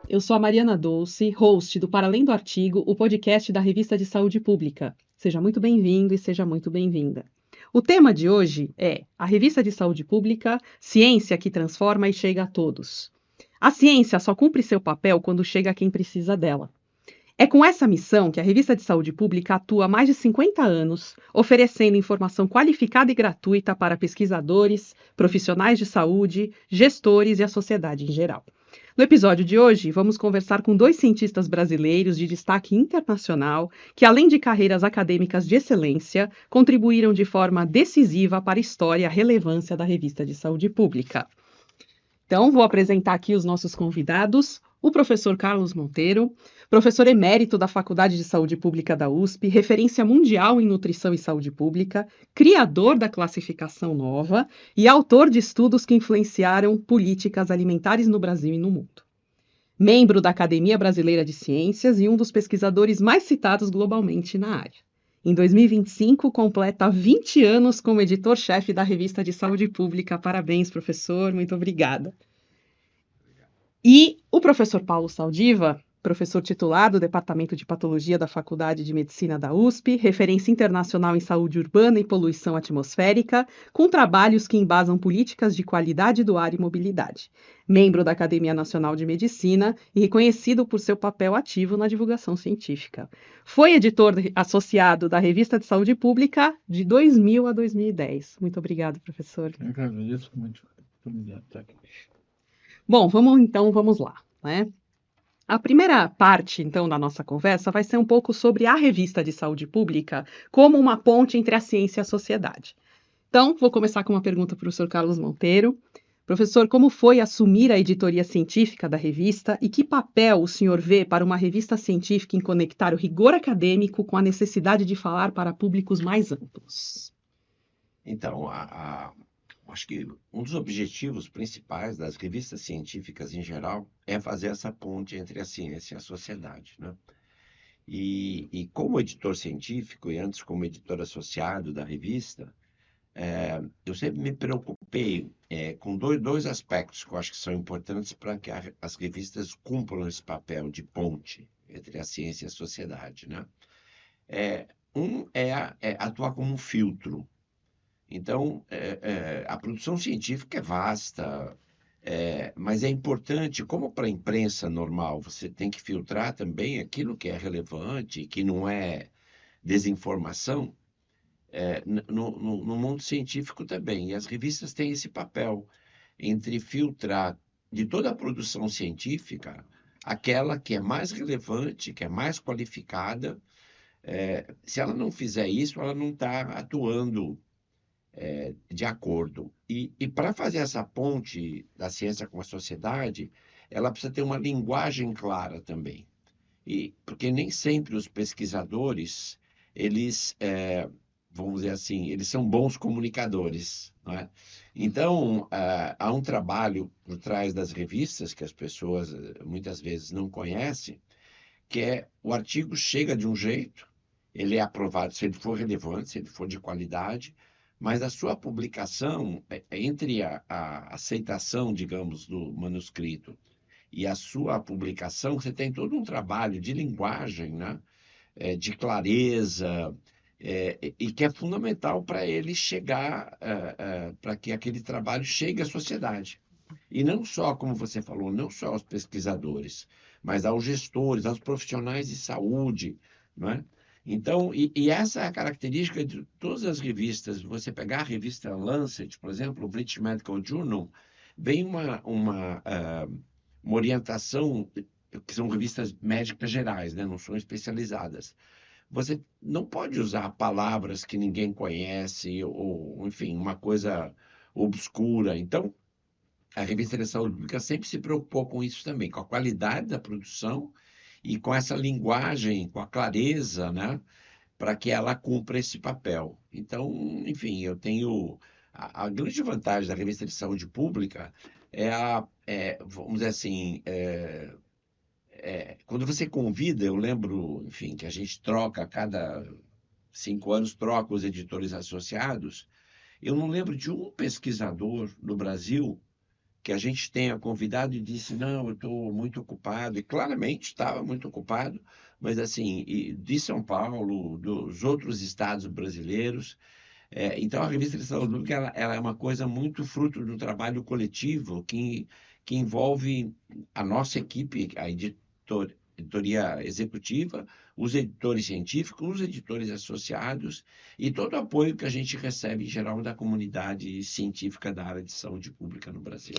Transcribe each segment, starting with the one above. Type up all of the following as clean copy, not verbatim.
Eu sou a Mariana Dolce, host do Para Além do Artigo, o podcast da Revista de Saúde Pública. Seja muito bem-vindo e seja muito bem-vinda. O tema de hoje é a Revista de Saúde Pública, ciência que transforma e chega a todos. A ciência só cumpre seu papel quando chega a quem precisa dela. É com essa missão que a Revista de Saúde Pública atua há mais de 50 anos, oferecendo informação qualificada e gratuita para pesquisadores, profissionais de saúde, gestores e a sociedade em geral. No episódio de hoje, vamos conversar com dois cientistas brasileiros de destaque internacional que, além de carreiras acadêmicas de excelência, contribuíram de forma decisiva para a história e a relevância da Revista de Saúde Pública. Então, vou apresentar aqui os nossos convidados. O professor Carlos Monteiro, professor emérito da Faculdade de Saúde Pública da USP, referência mundial em nutrição e saúde pública, criador da classificação nova e autor de estudos que influenciaram políticas alimentares no Brasil e no mundo. Membro da Academia Brasileira de Ciências e um dos pesquisadores mais citados globalmente na área. Em 2025, completa 20 anos como editor-chefe da Revista de Saúde Pública. Parabéns, professor, muito obrigada. E o professor Paulo Saldiva, professor titular do Departamento de Patologia da Faculdade de Medicina da USP, referência internacional em saúde urbana e poluição atmosférica, com trabalhos que embasam políticas de qualidade do ar e mobilidade. Membro da Academia Nacional de Medicina e reconhecido por seu papel ativo na divulgação científica. Foi editor associado da Revista de Saúde Pública de 2000 a 2010. Muito obrigado, professor. Eu agradeço muito. Obrigado. Bom, vamos lá, né? A primeira parte, então, da nossa conversa vai ser um pouco sobre a Revista de Saúde Pública como uma ponte entre a ciência e a sociedade. Então, vou começar com uma pergunta para o professor Carlos Monteiro. Professor, como foi assumir a editoria científica da revista e que papel o senhor vê para uma revista científica em conectar o rigor acadêmico com a necessidade de falar para públicos mais amplos? Então, acho que um dos objetivos principais das revistas científicas em geral é fazer essa ponte entre a ciência e a sociedade, né? E como editor científico e antes como editor associado da revista, eu sempre me preocupei com dois aspectos que eu acho que são importantes para que as revistas cumpram esse papel de ponte entre a ciência e a sociedade, né? Um é atuar como um filtro. Então, a produção científica é vasta, mas é importante, como para a imprensa normal, você tem que filtrar também aquilo que é relevante, que não é desinformação, no mundo científico também. E as revistas têm esse papel entre filtrar de toda a produção científica aquela que é mais relevante, que é mais qualificada. Se ela não fizer isso, ela não está atuando de acordo. E para fazer essa ponte da ciência com a sociedade, ela precisa ter uma linguagem clara também. Porque nem sempre os pesquisadores, eles, vamos dizer assim, eles são bons comunicadores, não é? Então, há um trabalho por trás das revistas que as pessoas muitas vezes não conhecem, que é o artigo chega de um jeito, ele é aprovado se ele for relevante, se ele for de qualidade, mas a sua publicação, entre a aceitação, digamos, do manuscrito e a sua publicação, você tem todo um trabalho de linguagem, né? De clareza, e que é fundamental para ele chegar, para que aquele trabalho chegue à sociedade. E não só, como você falou, não só aos pesquisadores, mas aos gestores, aos profissionais de saúde, não é? Então, essa é a característica de todas as revistas. Você pegar a revista Lancet, por exemplo, o British Medical Journal, vem uma orientação, que são revistas médicas gerais, né? Não são especializadas. Você não pode usar palavras que ninguém conhece, ou enfim, uma coisa obscura. Então, a Revista de Saúde Pública sempre se preocupou com isso também, com a qualidade da produção e com essa linguagem, com a clareza, né, para que ela cumpra esse papel. Então, enfim, eu tenho... A grande vantagem da Revista de Saúde Pública vamos dizer assim, quando você convida, eu lembro, enfim, que a gente troca, a cada 5 anos, troca os editores associados, eu não lembro de um pesquisador no Brasil que a gente tenha convidado e disse, não, eu estou muito ocupado, e claramente estava muito ocupado, mas assim, de São Paulo, dos outros estados brasileiros. Então, a revista de saúde pública ela é uma coisa muito fruto do trabalho coletivo que envolve a nossa equipe, a editoria executiva, os editores científicos, os editores associados e todo o apoio que a gente recebe, em geral, da comunidade científica da área de saúde pública no Brasil.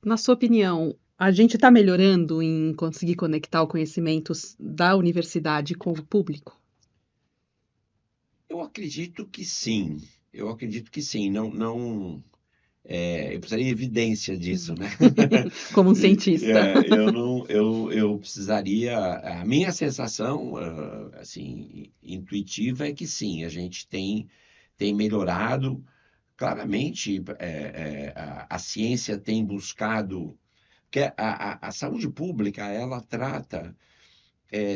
Na sua opinião, a gente está melhorando em conseguir conectar o conhecimento da universidade com o público? Eu acredito que sim. Eu acredito que sim. Não, eu precisaria de evidência disso, né? Como um cientista. Eu precisaria. A minha sensação, assim, intuitiva é que sim, a gente tem melhorado. Claramente, a ciência tem buscado. Porque a saúde pública, ela trata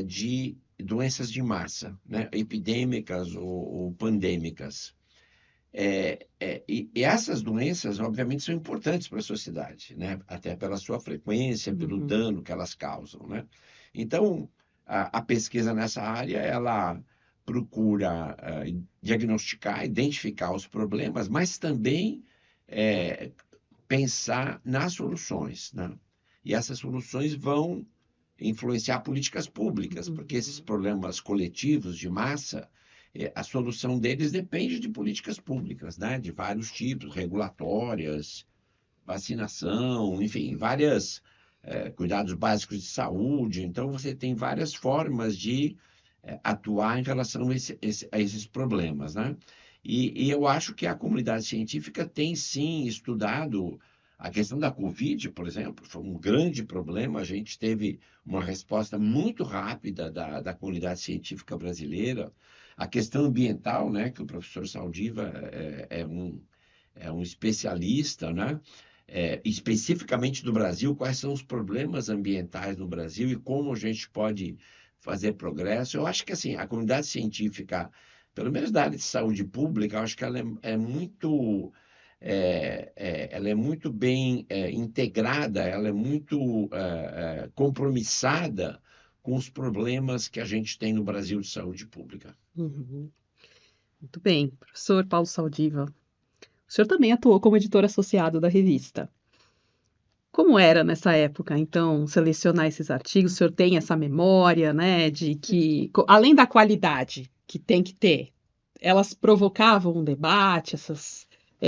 de doenças de massa, né? Epidêmicas ou pandêmicas. E essas doenças, obviamente, são importantes para a sociedade, né? Até pela sua frequência, pelo Uhum. dano que elas causam, né? Então, a pesquisa nessa área, ela procura diagnosticar, identificar os problemas, mas também eh, pensar nas soluções, né? E essas soluções vão influenciar políticas públicas, porque esses problemas coletivos de massa, a solução deles depende de políticas públicas, né? De vários tipos, regulatórias, vacinação, enfim, várias cuidados básicos de saúde. Então, você tem várias formas de atuar em relação a esses problemas, né? E eu acho que a comunidade científica tem sim estudado a questão da Covid, por exemplo, foi um grande problema. A gente teve uma resposta muito rápida da comunidade científica brasileira. A questão ambiental, né, que o professor Saldiva é um especialista, né? Especificamente do Brasil, quais são os problemas ambientais no Brasil e como a gente pode fazer progresso. Eu acho que assim, a comunidade científica, pelo menos da área de saúde pública, eu acho que ela ela é muito bem integrada, ela é muito compromissada com os problemas que a gente tem no Brasil de saúde pública. Uhum. Muito bem. Professor Paulo Saldiva, o senhor também atuou como editor associado da revista. Como era nessa época, então, selecionar esses artigos? O senhor tem essa memória, né, de que, além da qualidade que tem que ter, elas provocavam um debate,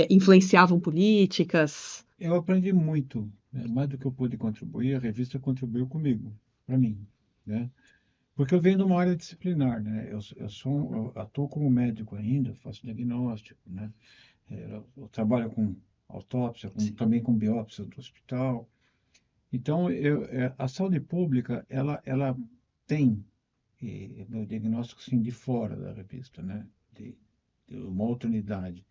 influenciavam políticas? Eu aprendi muito, né? Mais do que eu pude contribuir, a revista contribuiu comigo, para mim, né? Porque eu venho de uma área disciplinar, né? Eu atuo como médico ainda, faço diagnóstico, né? Eu trabalho com autópsia, também com biópsia do hospital. Então, a saúde pública, ela tem meu diagnóstico, sim, de fora da revista, né? De uma outra unidade.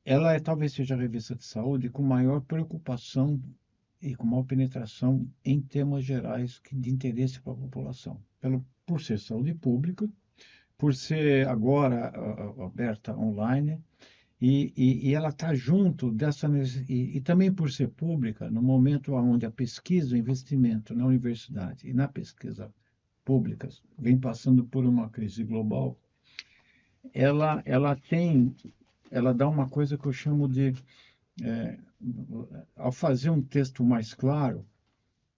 Ela talvez seja a revista de saúde com maior preocupação e com maior penetração em temas gerais de interesse para a população. Por ser saúde pública, por ser agora aberta online, e ela está junto dessa e também por ser pública, no momento onde a pesquisa, o investimento na universidade e na pesquisa públicas vem passando por uma crise global, ela dá uma coisa que eu chamo de é, ao fazer um texto mais claro,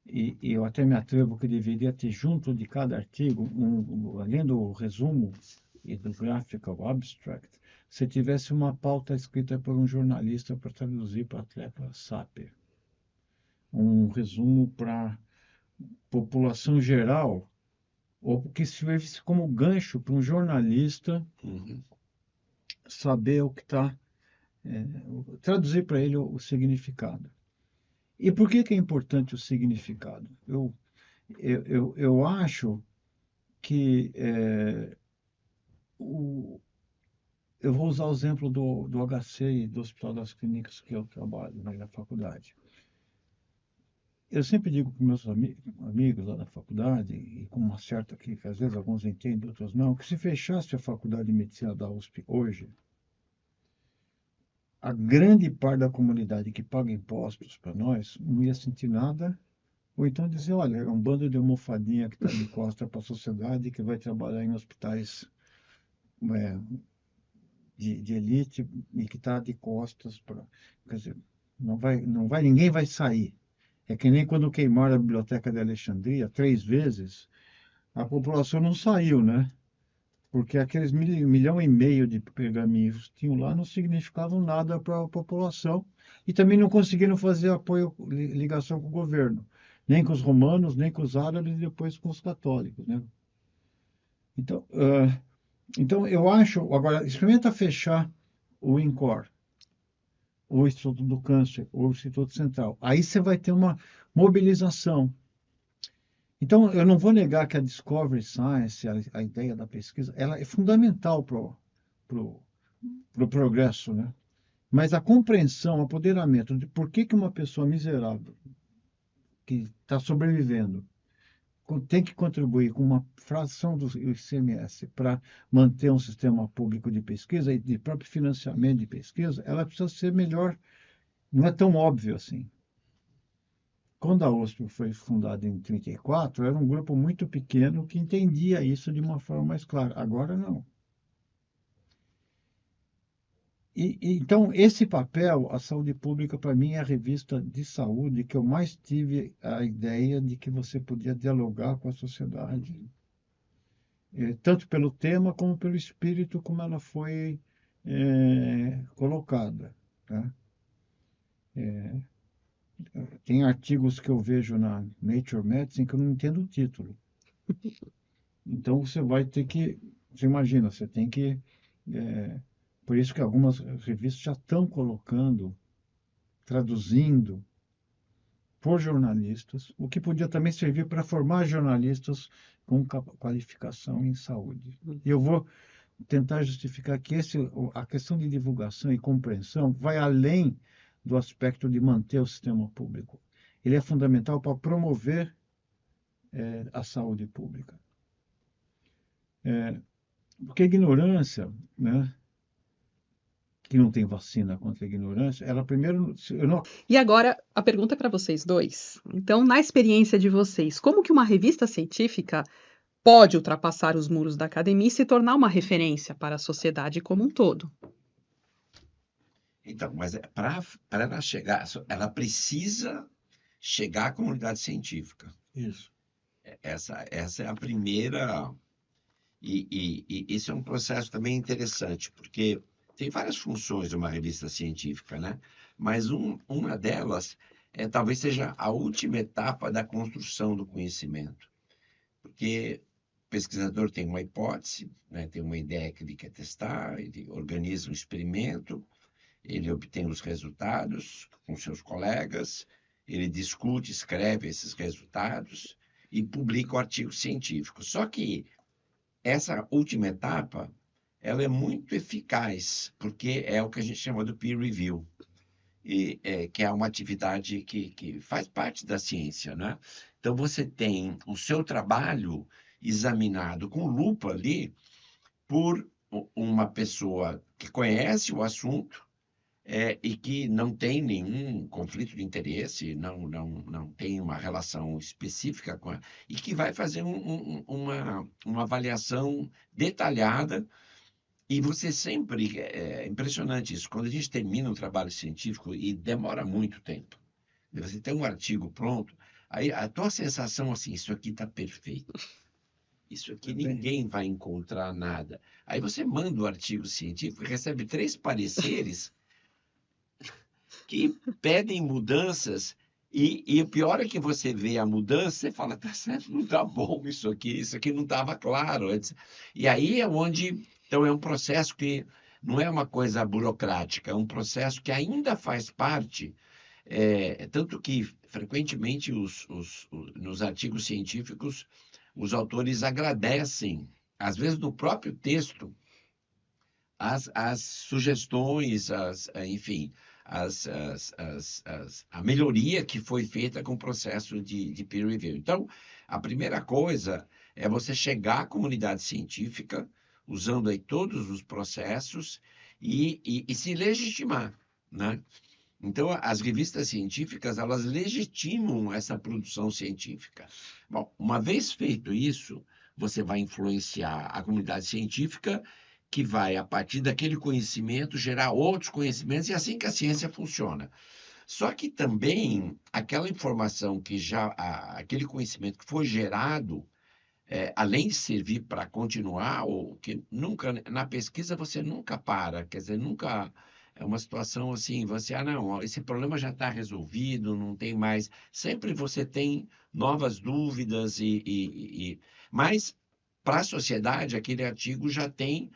e eu até me atrevo que deveria ter junto de cada artigo, além do resumo e do graphical abstract, se tivesse uma pauta escrita por um jornalista para traduzir para a atleta Saper. Um resumo para população geral, ou que servisse como gancho para um jornalista saber o que está, traduzir para ele o significado. E por que é importante o significado? Eu acho que eu vou usar o exemplo do HC e do Hospital das Clínicas que eu trabalho, né, na faculdade. Eu sempre digo para meus amigos lá da faculdade, e com uma certa que às vezes alguns entendem, outros não, que se fechasse a faculdade de medicina da USP hoje, a grande parte da comunidade que paga impostos para nós não ia sentir nada, ou então dizer, olha, é um bando de almofadinha que está de costa para a sociedade, que vai trabalhar em hospitais é, de elite e que está de costas para... Quer dizer, ninguém vai sair. É que nem quando queimaram a Biblioteca de Alexandria 3 vezes, a população não saiu, né? Porque aqueles 1,5 milhão de pergaminhos que tinham lá não significavam nada para a população e também não conseguiram fazer apoio, ligação com o governo, nem com os romanos, nem com os árabes e depois com os católicos, né? Então, eu acho, agora, experimenta fechar o INCOR, o Instituto do Câncer, ou o Instituto Central. Aí você vai ter uma mobilização. Então, eu não vou negar que a Discovery Science, a ideia da pesquisa, ela é fundamental para o progresso, né? Mas a compreensão, o apoderamento de por que uma pessoa miserável que está sobrevivendo tem que contribuir com uma fração do ICMS para manter um sistema público de pesquisa e de próprio financiamento de pesquisa, ela precisa ser melhor, não é tão óbvio assim. Quando a USP foi fundada em 1934, era um grupo muito pequeno que entendia isso de uma forma mais clara. Agora não. Então, esse papel, a saúde pública, para mim, é a revista de saúde que eu mais tive a ideia de que você podia dialogar com a sociedade, tanto pelo tema como pelo espírito como ela foi colocada, tá? Tem artigos que eu vejo na Nature Medicine que eu não entendo o título. Então, você vai ter que... Você imagina, você tem que... por isso que algumas revistas já estão colocando, traduzindo por jornalistas, o que podia também servir para formar jornalistas com qualificação em saúde. E eu vou tentar justificar que a questão de divulgação e compreensão vai além do aspecto de manter o sistema público. Ele é fundamental para promover a saúde pública. Porque a ignorância, né, que não tem vacina contra a ignorância, ela primeiro... E agora, a pergunta é para vocês dois. Então, na experiência de vocês, como que uma revista científica pode ultrapassar os muros da academia e se tornar uma referência para a sociedade como um todo? Então, mas para ela chegar, ela precisa chegar à comunidade científica. Isso. Essa é a primeira... E isso é um processo também interessante, porque tem várias funções de uma revista científica, né? Mas uma delas talvez seja a última etapa da construção do conhecimento. Porque o pesquisador tem uma hipótese, né? Tem uma ideia que ele quer testar, ele organiza um experimento, ele obtém os resultados com seus colegas, ele discute, escreve esses resultados e publica o artigo científico. Só que essa última etapa, ela é muito eficaz, porque é o que a gente chama do peer review, que é uma atividade que faz parte da ciência, né? Então, você tem o seu trabalho examinado com lupa ali por uma pessoa que conhece o assunto, e que não tem nenhum conflito de interesse, não tem uma relação específica com e que vai fazer uma avaliação detalhada. E você sempre... É impressionante isso. Quando a gente termina um trabalho científico e demora muito tempo, você tem um artigo pronto, aí a tua sensação assim, isso aqui está perfeito. Isso aqui ninguém vai encontrar nada. Aí você manda o artigo científico e recebe 3 pareceres que pedem mudanças, e o pior é que você vê a mudança, você fala, tá certo, não tá bom isso aqui não estava claro antes. E aí é onde, então é um processo que não é uma coisa burocrática, é um processo que ainda faz parte, tanto que frequentemente nos artigos científicos, os autores agradecem, às vezes no próprio texto, as sugestões, enfim, a melhoria que foi feita com o processo de peer review. Então, a primeira coisa é você chegar à comunidade científica, usando aí todos os processos, e se legitimar. né? Então, as revistas científicas, elas legitimam essa produção científica. Bom, uma vez feito isso, você vai influenciar a comunidade científica, que vai, a partir daquele conhecimento, gerar outros conhecimentos, e é assim que a ciência funciona. Só que também, aquela informação que aquele conhecimento que foi gerado, além de servir para continuar, ou que nunca, na pesquisa você nunca para, quer dizer, nunca é uma situação assim, não, esse problema já está resolvido, não tem mais. Sempre você tem novas dúvidas mas para a sociedade aquele artigo já tem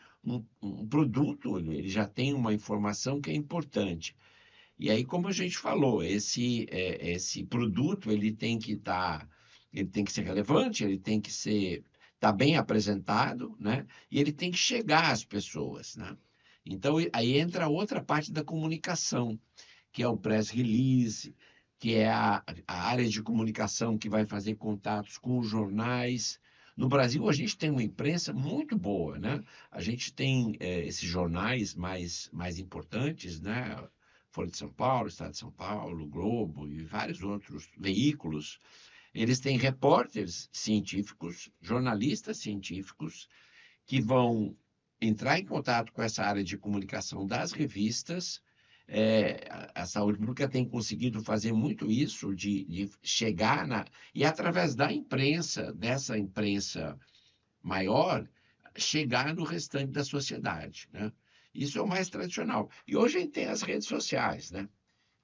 um produto, ele já tem uma informação que é importante. E aí, como a gente falou, esse produto ele tem que ser relevante, ele tem que estar bem apresentado, né? E ele tem que chegar às pessoas, né? Então, aí entra outra parte da comunicação, que é o press release, que é a área de comunicação que vai fazer contatos com os jornais. No Brasil, a gente tem uma imprensa muito boa, né? A gente tem esses jornais mais importantes, né? Folha de São Paulo, Estado de São Paulo, Globo e vários outros veículos. Eles têm repórteres científicos, jornalistas científicos, que vão entrar em contato com essa área de comunicação das revistas. A saúde pública tem conseguido fazer muito isso, de chegar e através da imprensa, dessa imprensa maior, chegar no restante da sociedade, né? Isso é o mais tradicional. E hoje a gente tem as redes sociais, né?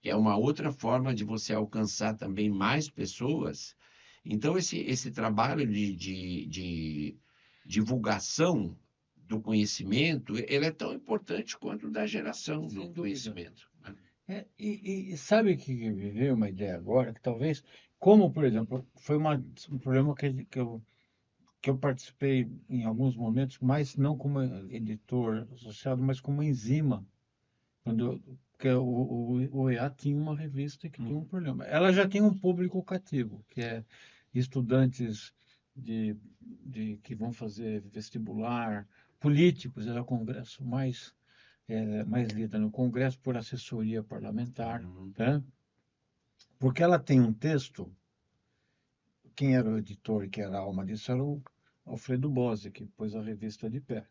Que é uma outra forma de você alcançar também mais pessoas. Então, esse trabalho de divulgação do conhecimento, ele é tão importante quanto o da geração Sem do dúvida. conhecimento, né? E sabe que me veio uma ideia agora, que talvez, como, por exemplo, foi um problema que eu participei em alguns momentos, mas não como editor associado, mas como enzima. Porque o EA tinha uma revista que tinha um problema. Ela já tem um público cativo, que é estudantes que vão fazer vestibular, políticos, era o congresso mais lida no Congresso por assessoria parlamentar, Uhum. né? Porque ela tem um texto, quem era o editor, que era a alma disso, era o Alfredo Bose, que pôs a revista de pé.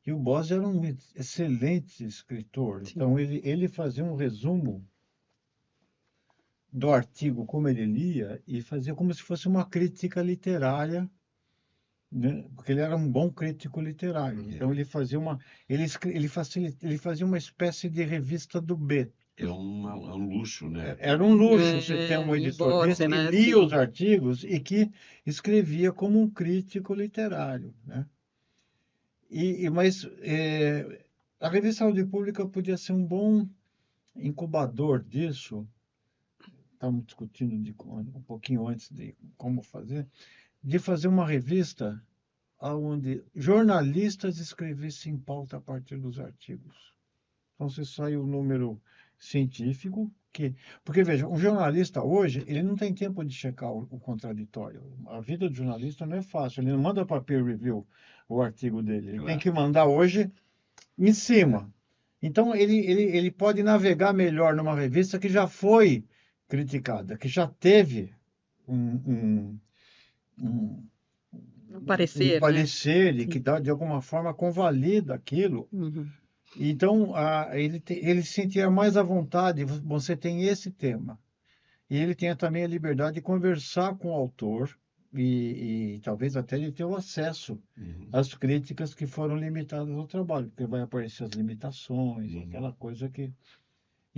E o Bose era um excelente escritor, Sim. então ele fazia um resumo do artigo como ele lia e fazia como se fosse uma crítica literária, né? Porque ele era um bom crítico literário. Então ele fazia uma espécie de revista do B. É um luxo, né? Era um luxo você ter um O editor Bose, desse que né? lia Sim. os artigos e que escrevia como um crítico literário, né? Mas a revista Saúde Pública podia ser um bom incubador disso. Estávamos discutindo um pouquinho antes de como fazer, de fazer uma revista onde jornalistas escrevessem pauta a partir dos artigos. Então, você sai o número científico, porque veja, um jornalista hoje, ele não tem tempo de checar o contraditório. A vida do jornalista não é fácil, ele não manda para peer review o artigo dele, ele tem que mandar hoje em cima. Então, ele pode navegar melhor numa revista que já foi criticada, que já teve um, um, Um um parecer, né? parecer e que Sim. de alguma forma convalida aquilo. Uhum. Então, ele se sentia mais à vontade. Você tem esse tema. E ele tem também a liberdade de conversar com o autor e talvez até de ter o acesso Uhum. às críticas que foram limitadas ao trabalho, porque vai aparecer as limitações, Uhum. aquela coisa que.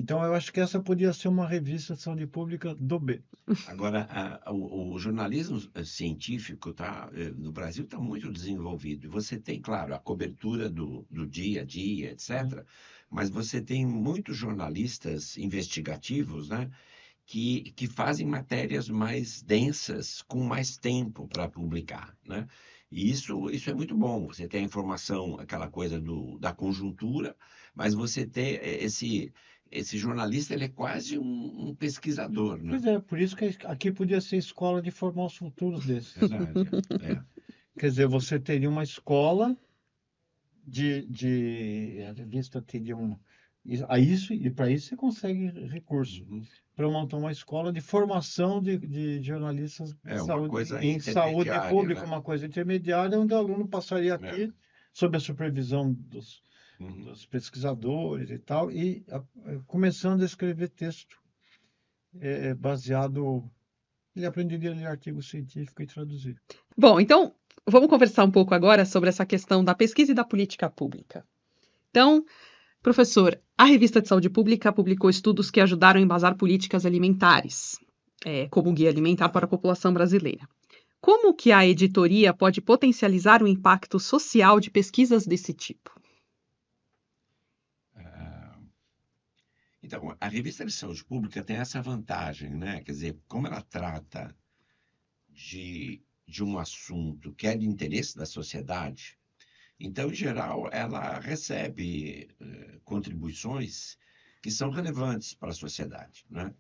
Então, eu acho que essa podia ser uma revista de saúde pública do B. Agora, o jornalismo científico no Brasil está muito desenvolvido. E você tem, claro, a cobertura do dia a dia, etc. Mas você tem muitos jornalistas investigativos, né, que fazem matérias mais densas, com mais tempo para publicar, né? E isso é muito bom. Você tem a informação, aquela coisa da conjuntura, mas você tem esse jornalista, ele é quase um pesquisador, né? Pois é, por isso que aqui podia ser escola de formar os futuros desses. Verdade. Quer dizer, você teria uma escola a revista teria E para isso você consegue recurso Uhum. para montar uma escola de formação de jornalistas de É uma saúde, coisa em saúde intermediária, pública, né? uma coisa intermediária, onde o aluno passaria a É. ter, sob a supervisão Uhum. dos pesquisadores e tal, começando a escrever texto baseado. Ele aprenderia a ler artigo científico e traduzir. Bom, então vamos conversar um pouco agora sobre essa questão da pesquisa e da política pública. Então, professor, a Revista de Saúde Pública publicou estudos que ajudaram a embasar políticas alimentares, como guia alimentar para a população brasileira. Como que a editoria pode potencializar o impacto social de pesquisas desse tipo? Então, a revista de saúde pública tem essa vantagem, né? Quer dizer, como ela trata de um assunto que é de interesse da sociedade, então, em geral, ela recebe contribuições que são relevantes para a sociedade, né?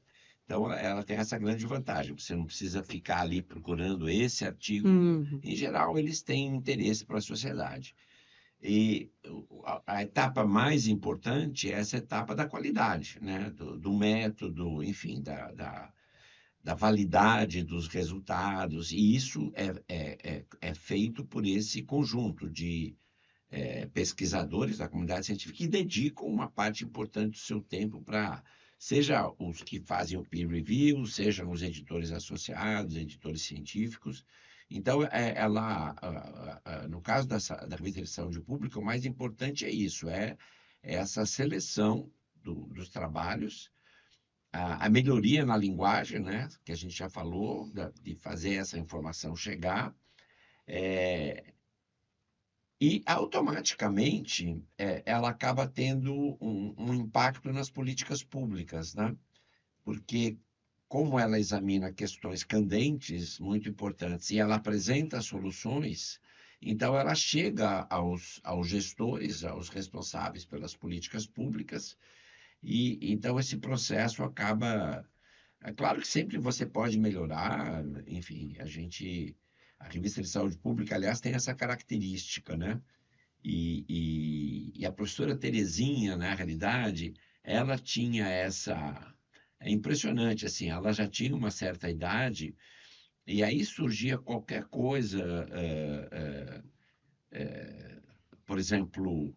Então, ela tem essa grande vantagem. Você não precisa ficar ali procurando esse artigo. Uhum. Em geral, eles têm interesse para a sociedade. E a etapa mais importante é essa etapa da qualidade, né? Do método, enfim, da validade dos resultados. E isso é feito por esse conjunto de pesquisadores da comunidade científica que dedicam uma parte importante do seu tempo para, seja os que fazem o peer review, sejam os editores associados, editores científicos. Então, no caso da revista de saúde pública, o mais importante é isso, é essa seleção dos trabalhos, a melhoria na linguagem, né, que a gente já falou, de fazer essa informação chegar, e automaticamente ela acaba tendo um impacto nas políticas públicas, né? Porque como ela examina questões candentes, muito importantes, e ela apresenta soluções, então ela chega aos gestores, aos responsáveis pelas políticas públicas, e então esse processo acaba. É claro que sempre você pode melhorar, enfim, a Revista de Saúde Pública, aliás, tem essa característica, né? E a professora Terezinha, na realidade, ela tinha essa. É impressionante, assim, ela já tinha uma certa idade, e aí surgia qualquer coisa, por exemplo,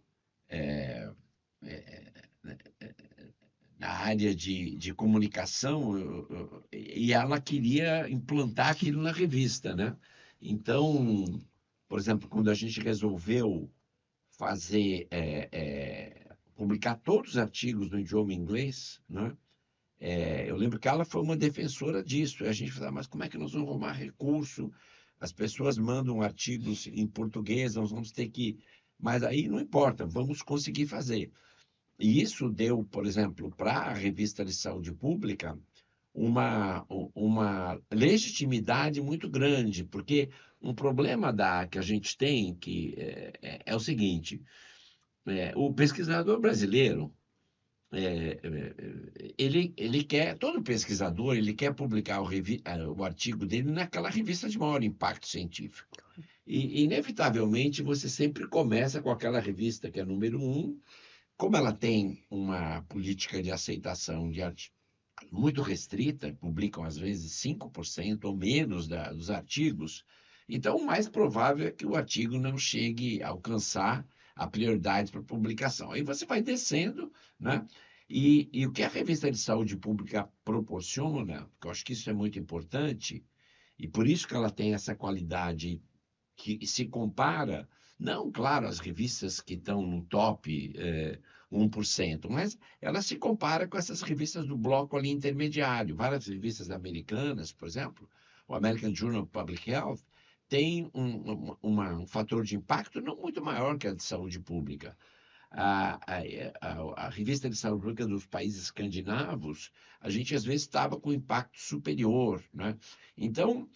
na área de comunicação, e ela queria implantar aquilo na revista, né? Então, por exemplo, quando a gente resolveu publicar todos os artigos no idioma inglês, né? Eu lembro que ela foi uma defensora disso. E a gente falava, mas como é que nós vamos arrumar recurso? As pessoas mandam artigos em português, nós vamos ter que. Mas aí não importa, vamos conseguir fazer. E isso deu, por exemplo, para a Revista de Saúde Pública uma legitimidade muito grande, porque um problema que a gente tem que é o seguinte: o pesquisador brasileiro ele quer, todo pesquisador, ele quer publicar o artigo dele naquela revista de maior impacto científico. E, inevitavelmente, você sempre começa com aquela revista que é número 1, como ela tem uma política de aceitação de artigos muito restrita, publicam às vezes 5% ou menos dos artigos, então o mais provável é que o artigo não chegue a alcançar a prioridade para publicação. Aí você vai descendo, né? E o que a Revista de Saúde Pública proporciona, porque eu acho que isso é muito importante, e por isso que ela tem essa qualidade que se compara, não, claro, as revistas que estão no top 1%, mas ela se compara com essas revistas do bloco ali intermediário. Várias revistas americanas, por exemplo, o American Journal of Public Health, tem um fator de impacto não muito maior que a de saúde pública. A revista de saúde pública dos países escandinavos, a gente às vezes estava com impacto superior, né? Então,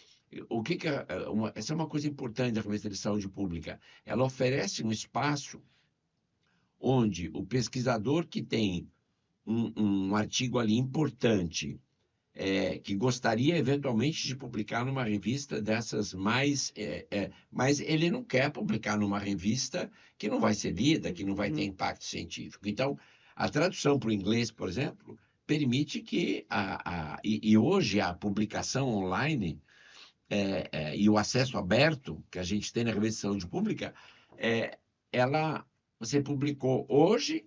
essa é uma coisa importante da revista de saúde pública. Ela oferece um espaço onde o pesquisador que tem um artigo ali importante, que gostaria eventualmente de publicar numa revista dessas mas ele não quer publicar numa revista que não vai ser lida, que não vai ter impacto científico. Então, A tradução para o inglês, por exemplo, permite que e hoje a publicação online e o acesso aberto que a gente tem na Revista de Saúde Pública, você publicou hoje,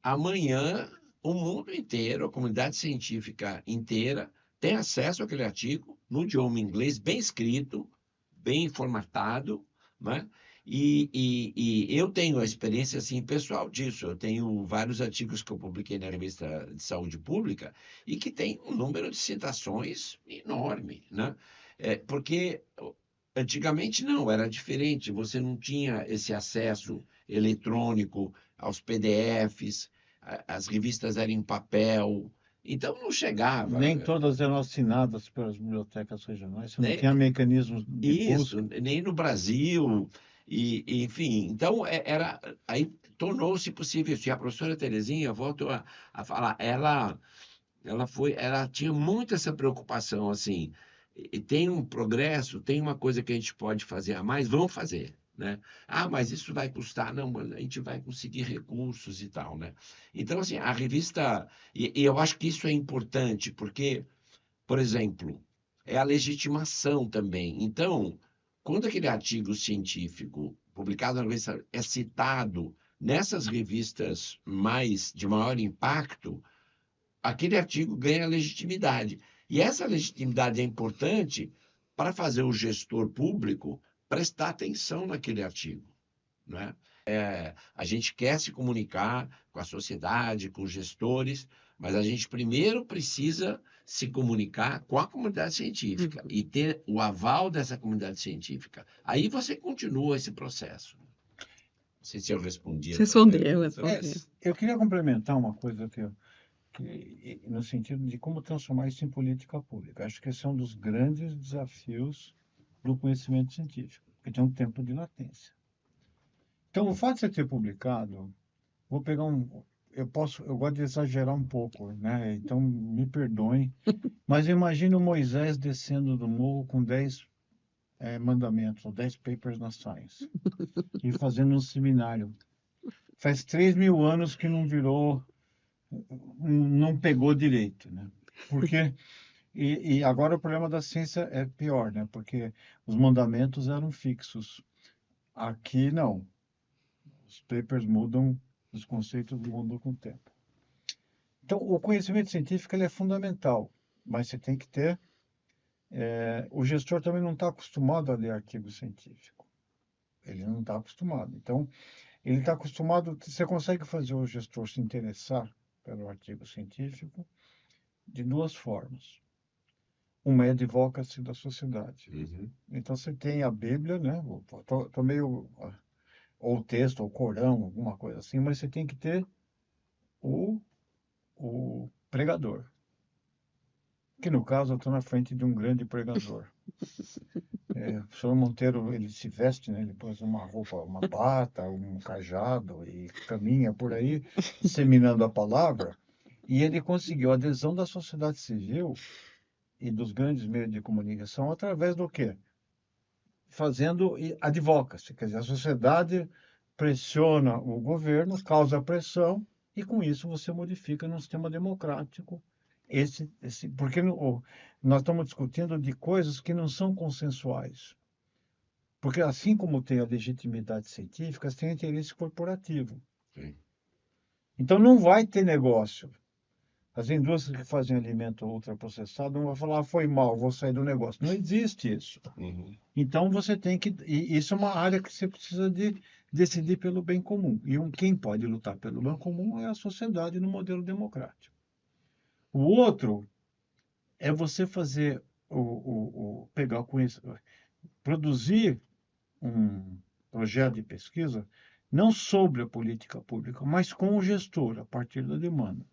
amanhã, o mundo inteiro, a comunidade científica inteira, tem acesso àquele artigo no idioma inglês, bem escrito, bem formatado, né? E eu tenho a experiência assim, pessoal disso. Eu tenho vários artigos que eu publiquei na Revista de Saúde Pública e que tem um número de citações enorme, né? Porque antigamente não, era diferente. Você não tinha esse acesso eletrônico aos PDFs, as revistas eram em papel, então não chegava, Nem todas eram assinadas pelas bibliotecas regionais, você não né? tinha mecanismos de Isso, busca. nem no Brasil, enfim, então aí tornou-se possível isso. E a professora Terezinha, volto a falar, ela tinha muito essa preocupação, assim, e tem um progresso, tem uma coisa que a gente pode fazer a mais, vamos fazer, né? Ah, mas isso vai custar, não, mas a gente vai conseguir recursos e tal, né? Então, assim, a revista, e eu acho que isso é importante, porque, por exemplo, é a legitimação também. Então, quando aquele artigo científico publicado na revista é citado nessas revistas de maior impacto, aquele artigo ganha legitimidade. E essa legitimidade é importante para fazer o gestor público prestar atenção naquele artigo, né? A gente quer se comunicar com a sociedade, com os gestores, mas a gente primeiro precisa se comunicar com a comunidade científica e ter o aval dessa comunidade científica. Aí você continua esse processo. Não sei se eu respondi a tua Respondeu, pergunta. respondeu. Eu queria complementar uma coisa no sentido de como transformar isso em política pública. Acho que esse é um dos grandes desafios do conhecimento científico, porque tem um tempo de latência. Então, o fato de você ter publicado, vou pegar eu gosto de exagerar um pouco, né? Então, me perdoem, mas imagine o Moisés descendo do morro com 10 mandamentos, ou 10 papers na Science, e fazendo um seminário. Faz 3.000 anos que não virou, não pegou direito, né? Porque e agora o problema da ciência é pior, né? Porque os mandamentos eram fixos. Aqui não. Os papers mudam, os conceitos mudam com o tempo. Então, o conhecimento científico ele é fundamental, mas você tem que ter. O gestor também não está acostumado a ler artigo científico. Ele não está acostumado. Então, ele está acostumado. Você consegue fazer o gestor se interessar pelo artigo científico de duas formas. Uma é advocacy da sociedade. Uhum. Então, você tem a Bíblia, né? Tô meio. Ou o texto, ou o Corão, alguma coisa assim, mas você tem que ter o pregador. Que no caso eu estou na frente de um grande pregador. O senhor Monteiro, ele se veste, né? Ele pôs uma roupa, uma bata, um cajado e caminha por aí, disseminando a palavra. E ele conseguiu a adesão da sociedade civil e dos grandes meios de comunicação através do quê? Fazendo advocacy, quer dizer, a sociedade pressiona o governo, causa pressão, e com isso você modifica num sistema democrático porque nós estamos discutindo de coisas que não são consensuais. Porque assim como tem a legitimidade científica, tem interesse corporativo. Sim. Então não vai ter negócio. As indústrias que fazem alimento ultraprocessado não vão falar, foi mal, vou sair do negócio. Não existe isso. Uhum. Então você tem que. E isso é uma área que você precisa de decidir pelo bem comum. E quem pode lutar pelo bem comum é a sociedade no modelo democrático. O outro é você fazer pegar o conhecimento, produzir um projeto de pesquisa não sobre a política pública, mas com o gestor, a partir da demanda.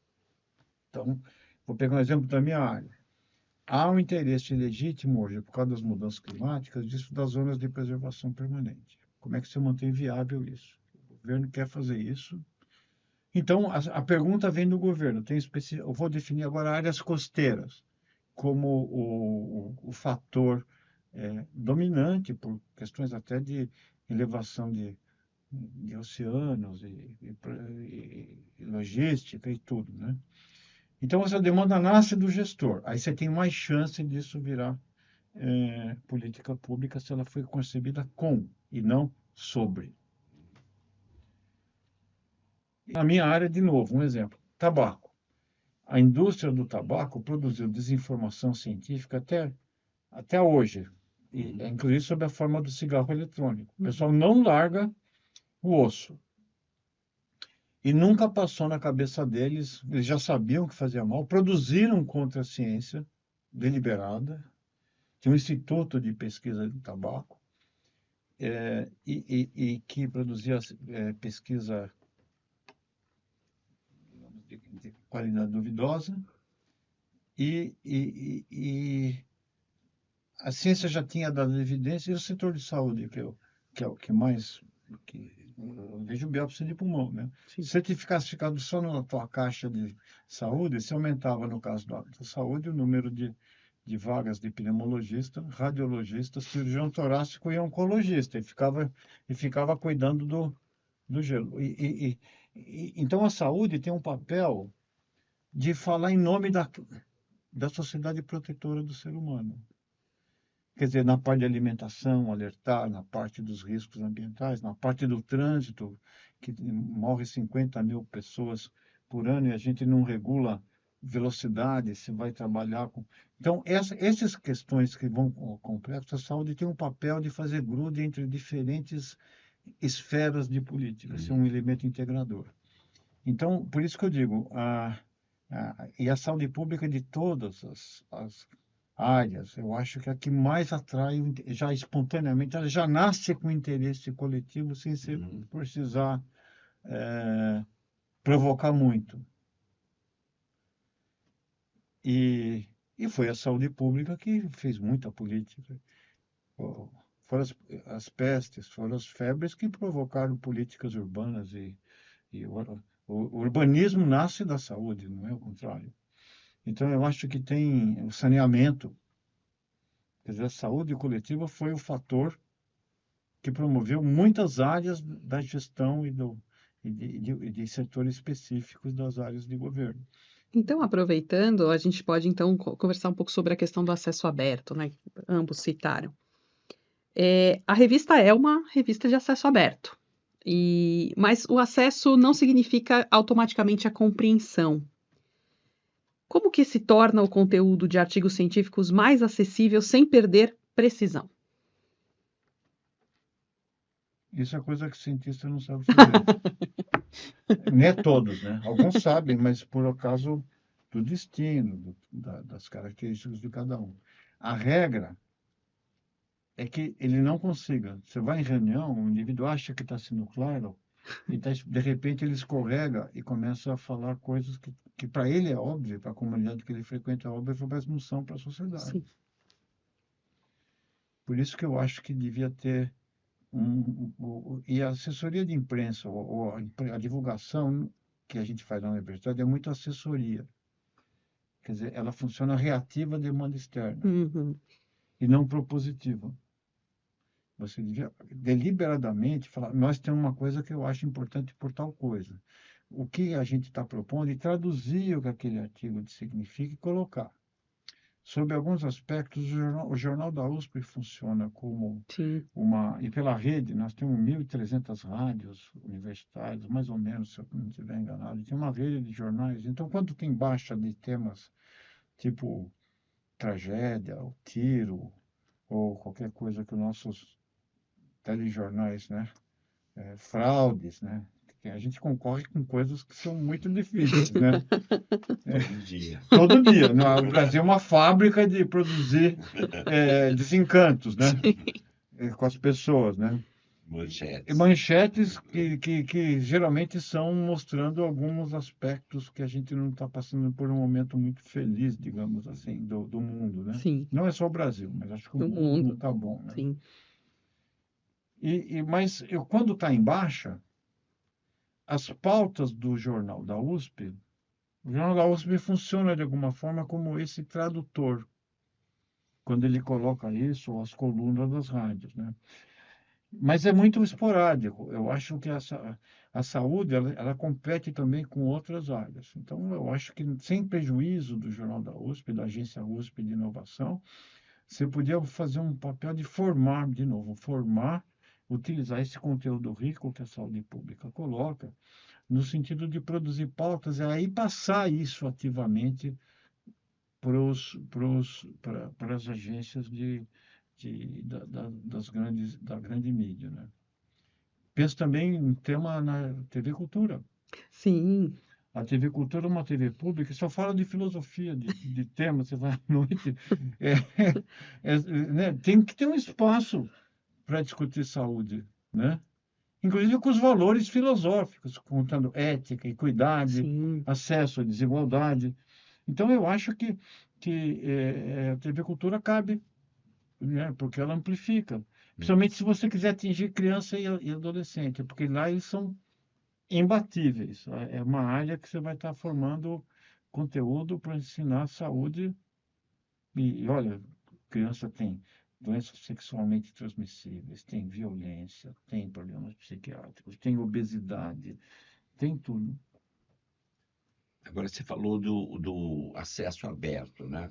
Então, vou pegar um exemplo da minha área. Há um interesse legítimo hoje, por causa das mudanças climáticas, disso das zonas de preservação permanente. Como é que você mantém viável isso? O governo quer fazer isso. Então, a pergunta vem do governo. Eu vou definir agora áreas costeiras como o fator dominante, por questões até de elevação de oceanos e logística e tudo, né? Então, essa demanda nasce do gestor. Aí você tem mais chance disso virar política pública se ela foi concebida com e não sobre. Na minha área, de novo, um exemplo: tabaco. A indústria do tabaco produziu desinformação científica até hoje, inclusive sob a forma do cigarro eletrônico. O pessoal não larga o osso. E nunca passou na cabeça deles, eles já sabiam que fazia mal, produziram contra a ciência deliberada. Tinha um instituto de pesquisa de tabaco, e que produzia pesquisa de qualidade duvidosa, e a ciência já tinha dado evidência, e o setor de saúde, que é o que mais... eu vejo biópsia de pulmão, né? Sim. Se você ficasse ficado só na tua caixa de saúde, você aumentava, no caso da saúde, o número de vagas de pneumologista, radiologista, cirurgião torácico e oncologista, e ficava cuidando do gelo. Então, a saúde tem um papel de falar em nome da sociedade protetora do ser humano. Quer dizer, na parte de alimentação, alertar, na parte dos riscos ambientais, na parte do trânsito, que morre 50 mil pessoas por ano e a gente não regula velocidade, se vai trabalhar com... Então, essas questões que vão complexas, a saúde tem um papel de fazer grude entre diferentes esferas de política, ser um elemento integrador. Então, por isso que eu digo, e a saúde pública de todas as áreas, eu acho que é a que mais atrai, já espontaneamente, ela já nasce com interesse coletivo, sem precisar provocar muito. E foi a saúde pública que fez muita política. Foram as pestes, foram as febres que provocaram políticas urbanas, e o urbanismo nasce da saúde, não é o contrário. Então, eu acho que tem o saneamento. Quer dizer, a saúde coletiva foi o fator que promoveu muitas áreas da gestão e de setores específicos das áreas de governo. Então, aproveitando, a gente pode então conversar um pouco sobre a questão do acesso aberto, né? Que ambos citaram. A revista é uma revista de acesso aberto, mas o acesso não significa automaticamente a compreensão. Como que se torna o conteúdo de artigos científicos mais acessível sem perder precisão? Isso é coisa que o cientista não sabe fazer. Nem é todos, né? Alguns sabem, mas por acaso do destino, das características de cada um. A regra é que ele não consiga. Você vai em reunião, o indivíduo acha que está sendo claro, e de repente ele escorrega e começa a falar coisas que para ele é óbvio, para a comunidade que ele frequenta é óbvio, mas não são para a sociedade. Sim. Por isso que eu acho que devia ter e a assessoria de imprensa, ou a divulgação que a gente faz na universidade é muito assessoria. Quer dizer, ela funciona reativa à demanda externa, e não propositiva. Você devia deliberadamente falar: nós temos uma coisa que eu acho importante por tal coisa. O que a gente está propondo, e traduzir o que aquele artigo significa e colocar. Sob alguns aspectos, o jornal da USP funciona como e pela rede, nós temos 1.300 rádios universitárias, mais ou menos, se eu não estiver enganado, tem uma rede de jornais. Então, quando tem baixa de temas tipo tragédia, ou tiro, ou qualquer coisa que os nossos telejornais, né, fraudes, né, a gente concorre com coisas que são muito difíceis, né? Todo dia. Todo dia. O Brasil é uma fábrica de produzir desencantos, né? Com as pessoas, né? Manchetes. E manchetes que geralmente são mostrando alguns aspectos que a gente não está passando por um momento muito feliz, digamos assim, do mundo, né? Sim. Não é só o Brasil, mas acho que o mundo não está bom, né? Sim. Mas quando está em baixa, as pautas do jornal da USP, o jornal da USP funciona de alguma forma como esse tradutor, quando ele coloca isso, ou as colunas das rádios, né? Mas é muito esporádico. Eu acho que a saúde ela compete também com outras áreas. Então, eu acho que, sem prejuízo do Jornal da USP, da Agência USP de Inovação, você podia fazer um papel de formar, de novo, formar, utilizar esse conteúdo rico que a saúde pública coloca, no sentido de produzir pautas e aí passar isso ativamente para as agências da grande mídia, né? Penso também em tema na TV Cultura. Sim, A TV Cultura é uma TV pública, só fala de filosofia, de temas, você vai à noite. É, né? Tem que ter um espaço para discutir saúde, né? Inclusive com os valores filosóficos, contando ética, equidade, sim. acesso à desigualdade. Então, eu acho que a TV Cultura cabe, né? Porque ela amplifica. Principalmente se você quiser atingir criança e adolescente, porque lá eles são imbatíveis. É uma área que você vai estar formando conteúdo para ensinar saúde. E olha, criança tem doenças sexualmente transmissíveis, tem violência, tem problemas psiquiátricos, tem obesidade, tem tudo. Agora, você falou do acesso aberto, né?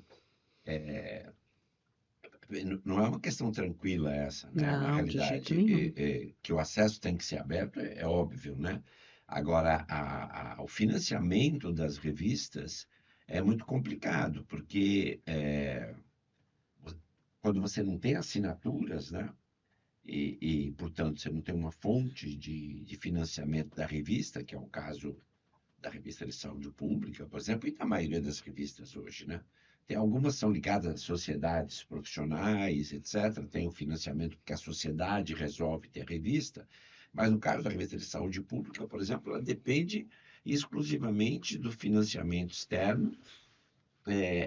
Não é uma questão tranquila essa, né? Na Não, de jeito realidade, nenhum. que o acesso tem que ser aberto é óbvio, né? Agora, o financiamento das revistas é muito complicado, porque quando você não tem assinaturas, né? Portanto, você não tem uma fonte de financiamento da revista, que é o caso da revista de saúde pública, por exemplo, e da maioria das revistas hoje, né? Tem algumas são ligadas a sociedades profissionais, etc. Tem o financiamento porque a sociedade resolve ter revista, mas no caso da revista de saúde pública, por exemplo, ela depende exclusivamente do financiamento externo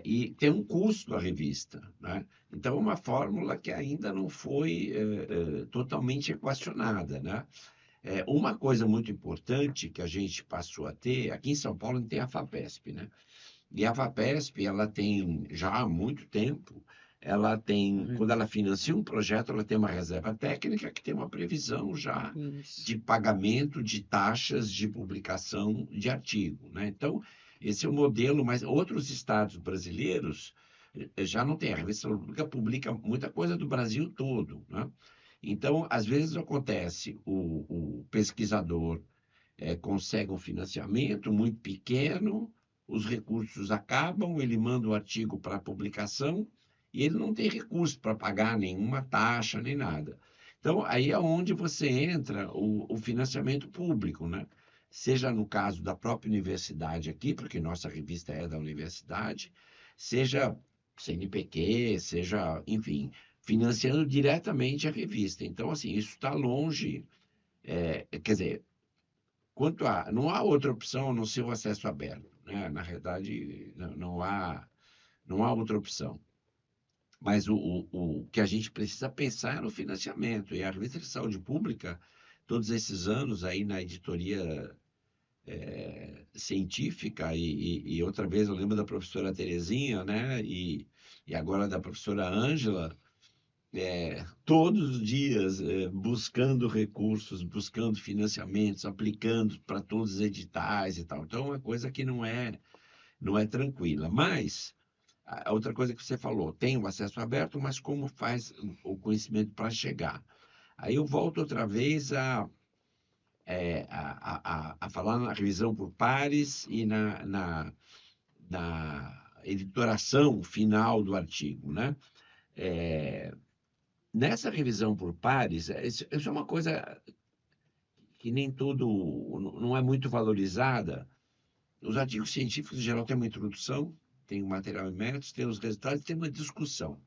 e tem um custo a revista, né? Então, é uma fórmula que ainda não foi totalmente equacionada, né? Uma coisa muito importante que a gente passou a ter, aqui em São Paulo, a gente tem a FAPESP, né? E a FAPESP, ela tem já há muito tempo, ela tem, quando ela financia um projeto, ela tem uma reserva técnica que tem uma previsão já Isso. de pagamento de taxas de publicação de artigo, né? Então, esse é o modelo, mas outros estados brasileiros já não tem. A revista pública publica muita coisa do Brasil todo, né? Então, às vezes acontece, o pesquisador consegue um financiamento muito pequeno, os recursos acabam, ele manda o artigo para publicação e ele não tem recurso para pagar nenhuma taxa nem nada. Então, aí é onde você entra o financiamento público, né? Seja no caso da própria universidade aqui, porque nossa revista é da universidade, seja CNPq, seja, enfim, financiando diretamente a revista. Então, assim, isso está longe, quer dizer, não há outra opção a não ser o acesso aberto, né? Na realidade, não há outra opção. Mas o que a gente precisa pensar é no financiamento. E a Revista de Saúde Pública, todos esses anos aí na editoria científica, e outra vez eu lembro da professora Terezinha, né? E agora da professora Ângela, todos os dias buscando recursos, buscando financiamentos, aplicando para todos os editais e tal. Então, é uma coisa que não é tranquila. Mas, a outra coisa que você falou, tem o acesso aberto, mas como faz o conhecimento para chegar? Aí eu volto outra vez a falar na revisão por pares e na editoração final do artigo, né? Nessa revisão por pares, isso é uma coisa que nem tudo, não é muito valorizada. Os artigos científicos, em geral, têm uma introdução, tem um material em métodos, tem os resultados, tem uma discussão.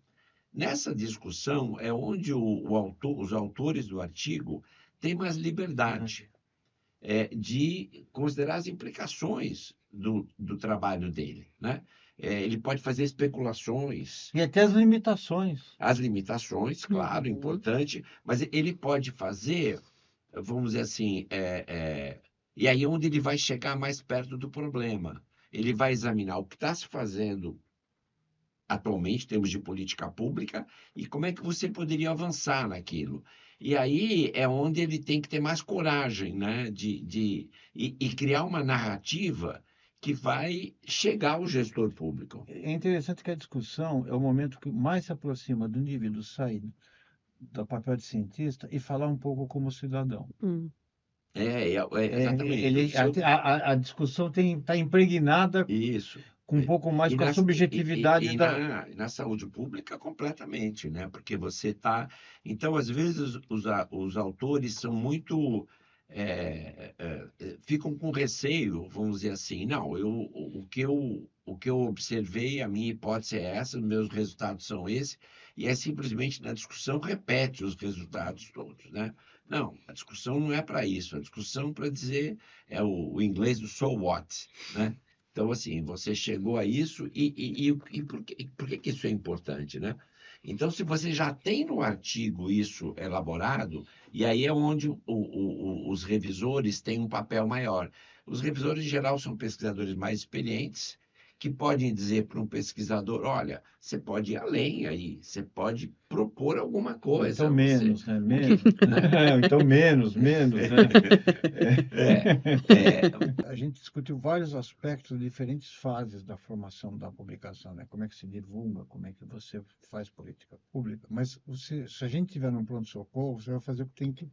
Nessa discussão é onde os autores do artigo têm mais liberdade de considerar as implicações do trabalho dele, né? Ele pode fazer especulações, E até as limitações. as limitações, claro, Uhum. importante, mas ele pode fazer, vamos dizer assim, e aí onde ele vai chegar mais perto do problema. Ele vai examinar o que está se fazendo atualmente, em termos de política pública, e como é que você poderia avançar naquilo. E aí é onde ele tem que ter mais coragem, né? E criar uma narrativa que vai chegar ao gestor público. É interessante que a discussão é o momento que mais se aproxima do indivíduo sair do papel de cientista e falar um pouco como cidadão. Exatamente. A discussão está impregnada Isso. com um pouco mais E com a na, subjetividade da. na saúde pública, completamente, né? Porque você está. Então, às vezes, os autores são muito. Ficam com receio, vamos dizer assim. Não, o que eu observei, a minha hipótese é essa, os meus resultados são esses, e é simplesmente na discussão repete os resultados todos, né? Não, a discussão não é para isso. A discussão para dizer é o inglês do so what, né? Então, assim, você chegou a isso e por que que isso é importante, né? Então, se você já tem no artigo isso elaborado, e aí é onde os revisores têm um papel maior. Os revisores, em geral, são pesquisadores mais experientes, que podem dizer para um pesquisador, olha, você pode ir além aí, você pode propor alguma coisa. Então menos, né? Porque, Menos. Então menos, né? A gente discutiu vários aspectos, diferentes fases da formação da publicação, né? Como é que se divulga, como é que você faz política pública. Mas se a gente tiver num pronto-socorro, você vai fazer o que tem que.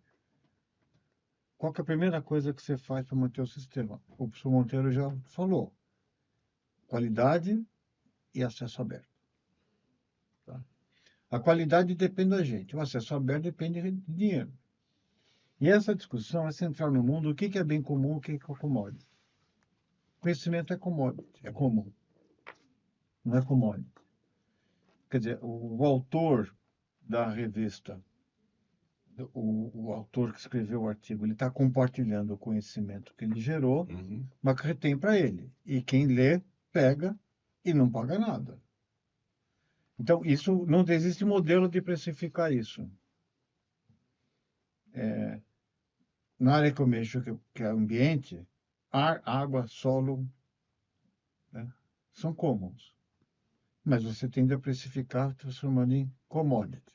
Qual que é a primeira coisa que você faz para manter o sistema? O professor Monteiro já falou. Qualidade e acesso aberto. Tá? A qualidade depende da gente, o acesso aberto depende de dinheiro. E essa discussão é central no mundo. O que é bem comum, o que é commodity? Conhecimento é commodity, é comum, não é commodity. Quer dizer, o autor da revista, o autor que escreveu o artigo, ele está compartilhando o conhecimento que ele gerou, Uhum. mas que retém para ele. E quem lê, pega e não paga nada. Então, isso não existe modelo de precificar isso. Na área que eu mexo, que é ambiente, ar, água, solo, né, são commons. Mas você tende a precificar transformando em commodity.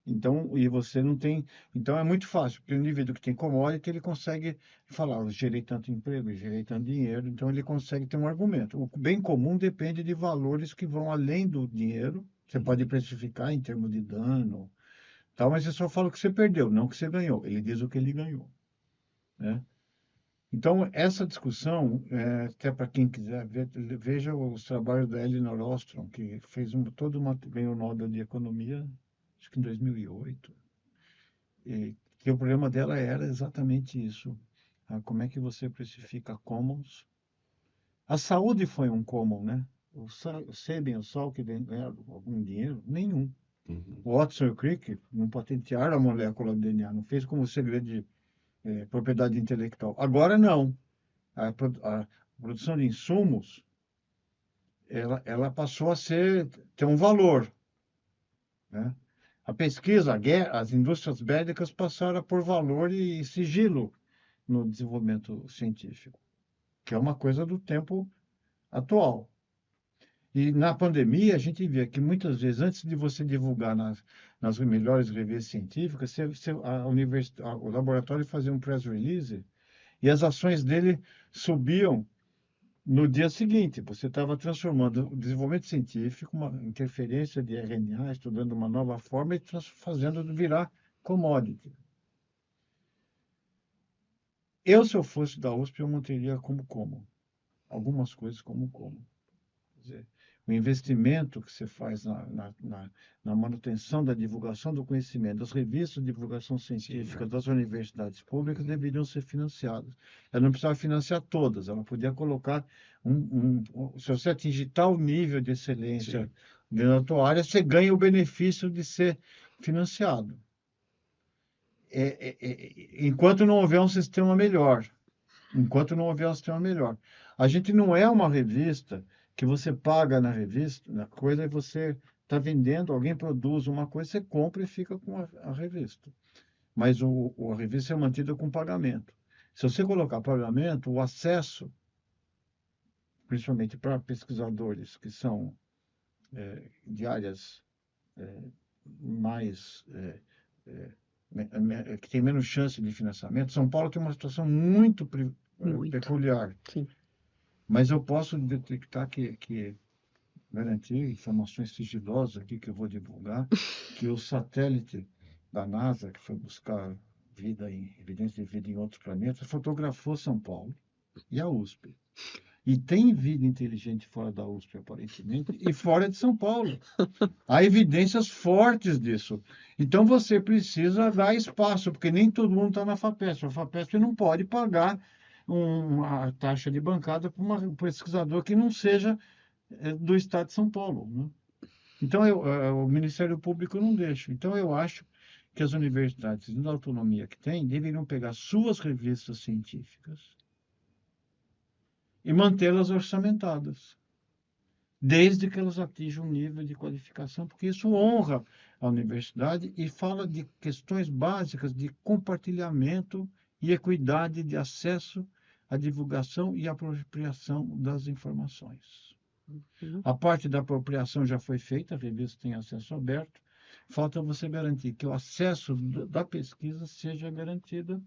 Então, e você não tem. Então é muito fácil, porque o indivíduo que tem commodity, ele consegue falar, eu gerei tanto emprego, eu gerei tanto dinheiro, então ele consegue ter um argumento. O bem comum depende de valores que vão além do dinheiro. Você pode precificar em termos de dano, tal, mas você só fala o que você perdeu, não o que você ganhou. Ele diz o que ele ganhou, né? Então, essa discussão, até para quem quiser ver, veja os trabalhos da Elinor Ostrom, que fez toda uma, ganhou o Nobel de Economia, acho que em 2008, e que o problema dela era exatamente isso. Como é que você precifica commons? A saúde foi um common, né? O Sabin, o Salk ganharam algum dinheiro? Nenhum. Uhum. O Watson e o Crick não patentearam a molécula do DNA, não fez como segredo de propriedade intelectual. Agora não. A produção de insumos, ela passou a ter um valor, né? A pesquisa, a guerra, as indústrias bélicas passaram a pôr valor e sigilo no desenvolvimento científico, que é uma coisa do tempo atual. E na pandemia, a gente via que muitas vezes, antes de você divulgar nas melhores revistas científicas, o laboratório fazia um press release e as ações dele subiam no dia seguinte. Você estava transformando o desenvolvimento científico, uma interferência de RNA, estudando uma nova forma e fazendo virar commodity. Se eu fosse da USP, eu manteria como. Algumas coisas como. Quer dizer, o investimento que você faz na manutenção da divulgação do conhecimento, das revistas de divulgação científica das universidades públicas deveriam ser financiadas. Ela não precisava financiar todas, ela podia colocar se você atingir tal nível de excelência dentro da tua área, você ganha o benefício de ser financiado. Enquanto não houver um sistema melhor. Enquanto não houver um sistema melhor. A gente não é uma revista que você paga na revista, na coisa, e você está vendendo, alguém produz uma coisa, você compra e fica com a revista. Mas a revista é mantida com pagamento. Se você colocar pagamento, o acesso, principalmente para pesquisadores que são de áreas mais que tem menos chance de financiamento. São Paulo tem uma situação muito Muito. peculiar, Sim. mas eu posso detectar garantir informações sigilosas aqui que eu vou divulgar, que o satélite da NASA, que foi buscar evidência de vida em outros planetas, fotografou São Paulo e a USP. E tem vida inteligente fora da USP, aparentemente, e fora de São Paulo. Há evidências fortes disso. Então você precisa dar espaço, porque nem todo mundo está na FAPESP. A FAPESP não pode pagar uma taxa de bancada para um pesquisador que não seja do Estado de São Paulo, né? Então, o Ministério Público não deixa. Então, eu acho que as universidades, na autonomia que têm, deveriam pegar suas revistas científicas e mantê-las orçamentadas, desde que elas atinjam um nível de qualificação, porque isso honra a universidade e fala de questões básicas de compartilhamento e equidade de acesso à divulgação e apropriação das informações. A parte da apropriação já foi feita, a revista tem acesso aberto. Falta você garantir que o acesso da pesquisa seja garantido.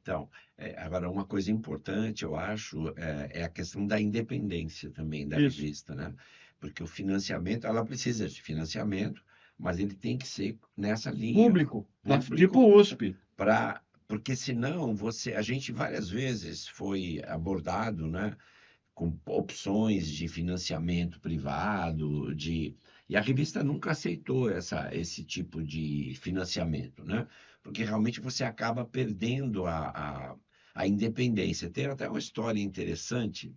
Então, agora uma coisa importante, eu acho, é a questão da independência também da Isso. revista, né? Porque o financiamento, ela precisa de financiamento, mas ele tem que ser nessa linha. Público, tipo USP. Porque senão a gente várias vezes foi abordado, né, com opções de financiamento privado, e a revista nunca aceitou esse tipo de financiamento, né? Porque realmente você acaba perdendo a independência. Tem até uma história interessante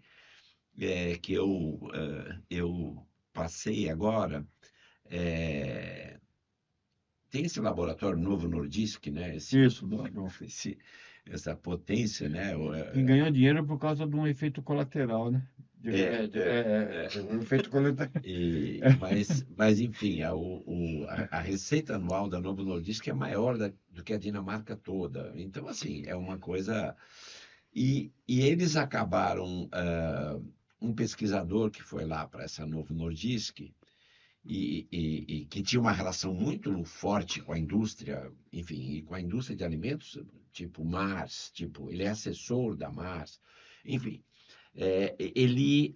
que eu passei agora. Tem esse laboratório Novo Nordisk, né? Isso. Essa potência, né? E ganhou dinheiro por causa de um efeito colateral, né? Um efeito colateral. Mas enfim, a receita anual da Novo Nordisk é maior do que a Dinamarca toda. Então, assim, é uma coisa. E eles acabaram. Um pesquisador que foi lá para essa Novo Nordisk e que tinha uma relação muito forte com a indústria, enfim, e com a indústria de alimentos, tipo Mars, ele é assessor da Mars, enfim. Ele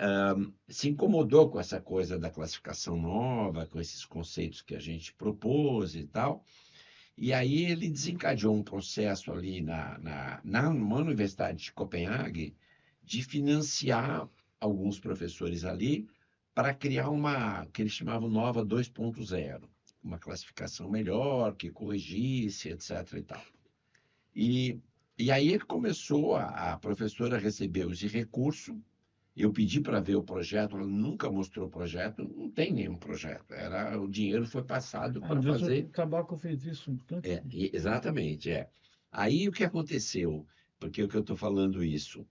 se incomodou com essa coisa da classificação nova, com esses conceitos que a gente propôs e tal, e aí ele desencadeou um processo ali numa universidade de Copenhague de financiar alguns professores ali para criar uma que eles chamavam Nova 2.0, uma classificação melhor, que corrigisse, etc. e tal. E aí ele começou, a professora recebeu esse recurso, eu pedi para ver o projeto, ela nunca mostrou o projeto, não tem nenhum projeto, o dinheiro foi passado para fazer... O tabaco fez isso. Exatamente. Aí o que aconteceu, porque o que eu estou falando isso,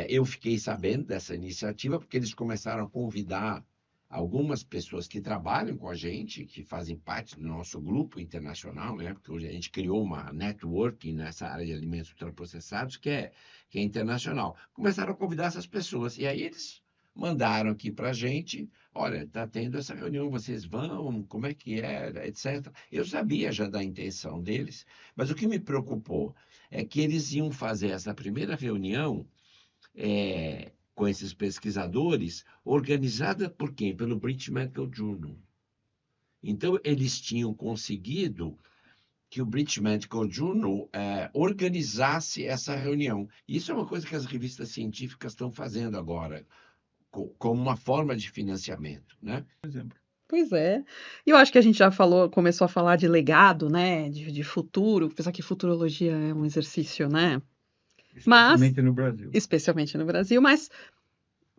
eu fiquei sabendo dessa iniciativa porque eles começaram a convidar algumas pessoas que trabalham com a gente, que fazem parte do nosso grupo internacional, né? Porque hoje a gente criou uma networking nessa área de alimentos ultraprocessados que é internacional. Começaram a convidar essas pessoas e aí eles mandaram aqui para a gente, olha, está tendo essa reunião, vocês vão, como é que é, etc. Eu sabia já da intenção deles, mas o que me preocupou é que eles iam fazer essa primeira reunião com esses pesquisadores, organizada por quem? Pelo British Medical Journal. Então, eles tinham conseguido que o British Medical Journal organizasse essa reunião. Isso é uma coisa que as revistas científicas estão fazendo agora, como uma forma de financiamento, né? Por exemplo. Pois é. E eu acho que a gente já começou a falar de legado, né? De futuro, apesar que futurologia é um exercício, né? Especialmente no Brasil. Especialmente no Brasil, mas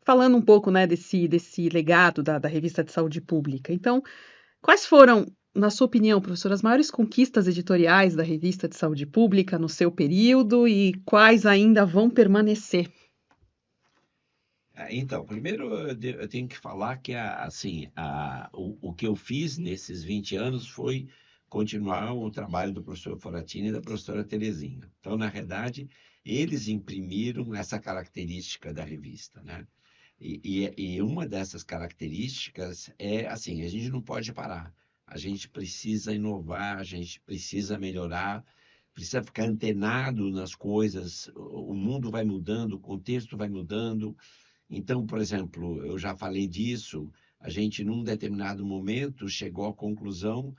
falando um pouco, né, desse legado da Revista de Saúde Pública. Então, quais foram, na sua opinião, professor, as maiores conquistas editoriais da Revista de Saúde Pública no seu período e quais ainda vão permanecer? Então, primeiro eu tenho que falar que o que eu fiz nesses 20 anos foi continuar o trabalho do professor Foratini e da professora Terezinha. Então, na verdade, eles imprimiram essa característica da revista, né? E uma dessas características é assim, a gente não pode parar. a gente precisa inovar, a gente precisa melhorar, precisa ficar antenado nas coisas, o mundo vai mudando, o contexto vai mudando. Então, por exemplo, eu já falei disso, a gente, num determinado momento, chegou à conclusão,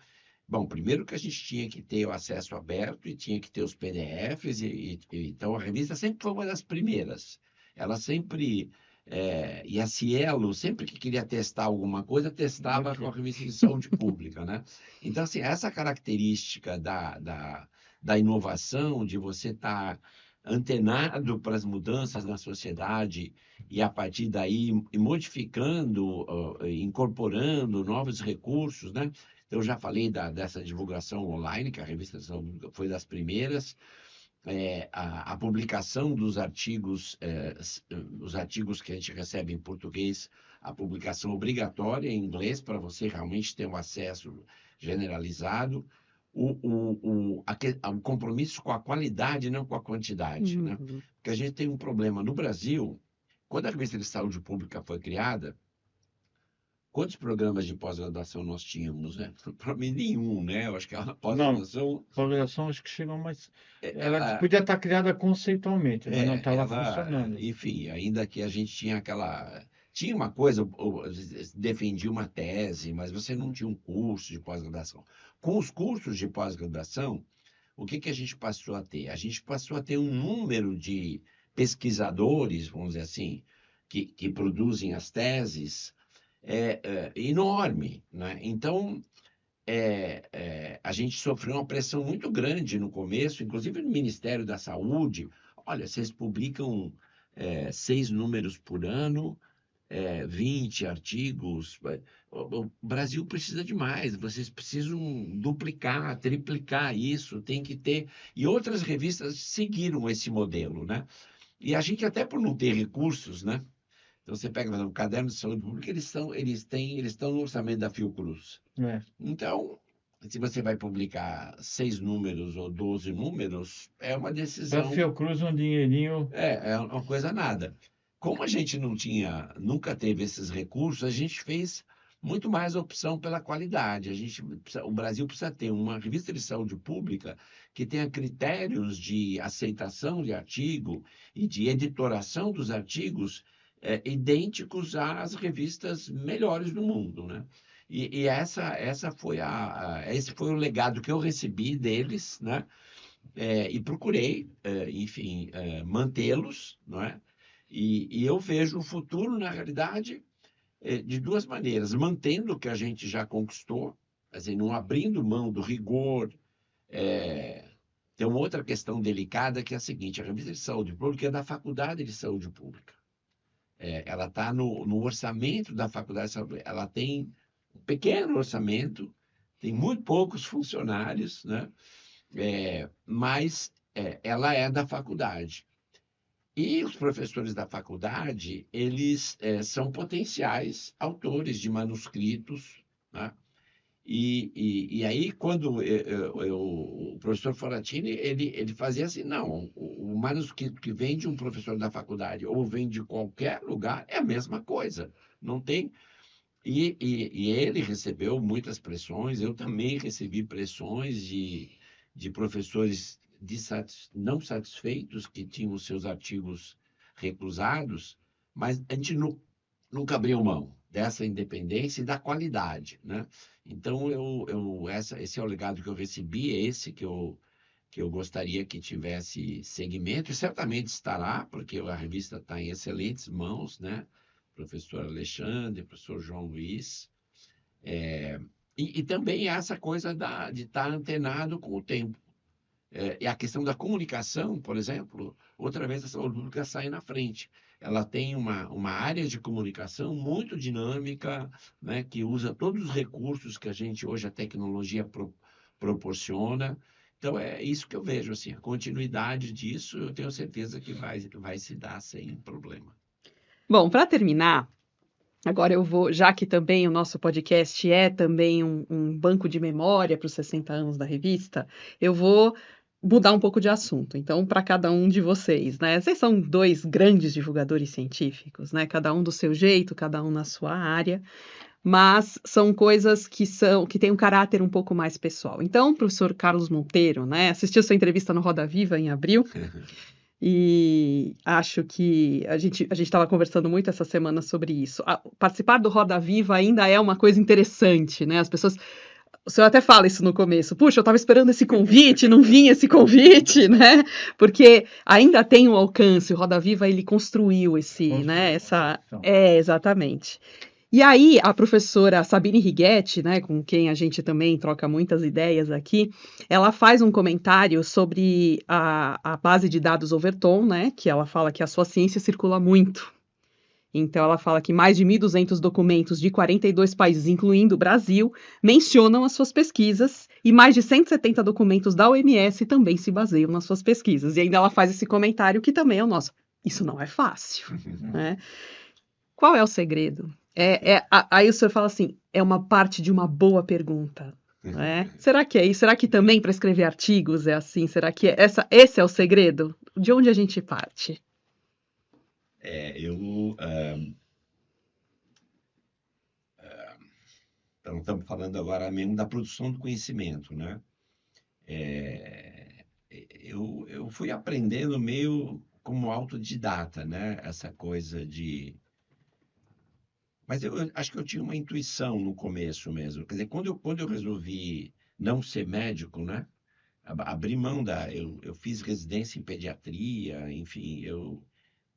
bom, primeiro que a gente tinha que ter o acesso aberto e tinha que ter os PDFs, então a revista sempre foi uma das primeiras. Ela sempre, e a Cielo, sempre que queria testar alguma coisa, testava com a revista de saúde pública, né? Então, assim, essa característica da inovação, de você estar antenado para as mudanças na sociedade e, a partir daí, modificando, incorporando novos recursos, né? Então, eu já falei dessa divulgação online, que a revista foi das primeiras, a publicação dos artigos, os artigos que a gente recebe em português, a publicação obrigatória em inglês, para você realmente ter um acesso generalizado, o compromisso com a qualidade, não com a quantidade, né? Porque a gente tem um problema no Brasil, quando a revista de saúde pública foi criada, quantos programas de pós-graduação nós tínhamos, né? Para mim, nenhum, né? Eu acho que a pós-graduação... Pós-graduação acho que chegou mais... Ela ela, podia estar criada conceitualmente, mas não estava ela, funcionando. enfim, ainda que a gente tinha aquela... Tinha uma coisa, defendia uma tese, mas você não tinha um curso de pós-graduação. Com os cursos de pós-graduação, o que a gente passou a ter? A gente passou a ter um número de pesquisadores, vamos dizer assim, que produzem as teses, enorme, né? Então, a gente sofreu uma pressão muito grande no começo, inclusive no Ministério da Saúde. Olha, vocês publicam 6 números por ano, 20 artigos. O Brasil precisa de mais, vocês precisam duplicar, triplicar isso, tem que ter. E outras revistas seguiram esse modelo, né? E a gente, até por não ter recursos, né? Então, você pega, por exemplo, o Caderno de Saúde Pública, eles estão no orçamento da Fiocruz. Então, se você vai publicar 6 números ou 12 números, é uma decisão... Da Fiocruz, um dinheirinho... É uma coisa nada. Como a gente nunca teve esses recursos, a gente fez muito mais opção pela qualidade. O Brasil precisa ter uma revista de saúde pública que tenha critérios de aceitação de artigo e de editoração dos artigos idênticos às revistas melhores do mundo, né? E esse foi o legado que eu recebi deles, né? E procurei, enfim, mantê-los, não é? E eu vejo o futuro, na realidade, de duas maneiras: mantendo o que a gente já conquistou, assim, não abrindo mão do rigor. Tem uma outra questão delicada, que é a seguinte: a revista de saúde pública é da Faculdade de Saúde Pública. Ela está no orçamento da Faculdade de Saúde Pública. Ela tem um pequeno orçamento, tem muito poucos funcionários, né? Mas ela é da faculdade. E os professores da faculdade, eles são potenciais autores de manuscritos, né? E aí, quando o professor Foratini, ele fazia assim: não, o manuscrito que vem de um professor da faculdade ou vem de qualquer lugar é a mesma coisa, não tem... E ele recebeu muitas pressões, eu também recebi pressões de professores não satisfeitos, que tinham os seus artigos recusados, mas a gente nunca abriu mão dessa independência e da qualidade, né? Então, esse é o legado que eu recebi, é esse que eu gostaria que tivesse segmento, e certamente estará, porque a revista está em excelentes mãos, né? Professor Alexandre, professor João Luiz, e também essa coisa de estar antenado com o tempo. E a questão da comunicação, por exemplo, outra vez a saúde pública sai na frente. Ela tem uma área de comunicação muito dinâmica, né, que usa todos os recursos que hoje a tecnologia proporciona. Então, é isso que eu vejo, assim, a continuidade disso, eu tenho certeza que vai se dar sem problema. Bom, para terminar, agora eu vou, já que também o nosso podcast é também um banco de memória para os 60 anos da revista, eu vou mudar um pouco de assunto. Então, para cada um de vocês, né? Vocês são 2 grandes divulgadores científicos, né? Cada um do seu jeito, cada um na sua área. mas são coisas que têm um caráter um pouco mais pessoal. Então, o professor Carlos Monteiro, né, assistiu sua entrevista no Roda Viva em abril, e acho que a gente estava conversando muito essa semana sobre isso. Participar do Roda Viva ainda é uma coisa interessante, né? As pessoas. O senhor até fala isso no começo. Puxa, eu estava esperando esse convite, não vinha esse convite, né? Porque ainda tem um alcance. O Roda Viva ele construiu né? Exatamente. E aí, a professora Sabine Righetti, né, com quem a gente também troca muitas ideias aqui, ela faz um comentário sobre a base de dados Overton, né, que ela fala que a sua ciência circula muito. Então, ela fala que mais de 1.200 documentos de 42 países, incluindo o Brasil, mencionam as suas pesquisas e mais de 170 documentos da OMS também se baseiam nas suas pesquisas. E ainda ela faz esse comentário que também é o nosso. Isso não é fácil, né? Qual é o segredo? Aí o senhor fala assim, é uma parte de uma boa pergunta, né? Será que é isso? Será que também para escrever artigos é assim? Será que esse é o segredo? De onde a gente parte? Então, estamos falando agora mesmo da produção do conhecimento, né? Eu fui aprendendo meio como autodidata, né? Essa coisa de... Mas eu acho que eu tinha uma intuição no começo mesmo. Quer dizer, quando eu resolvi não ser médico, né? Abri mão eu fiz residência em pediatria, enfim, eu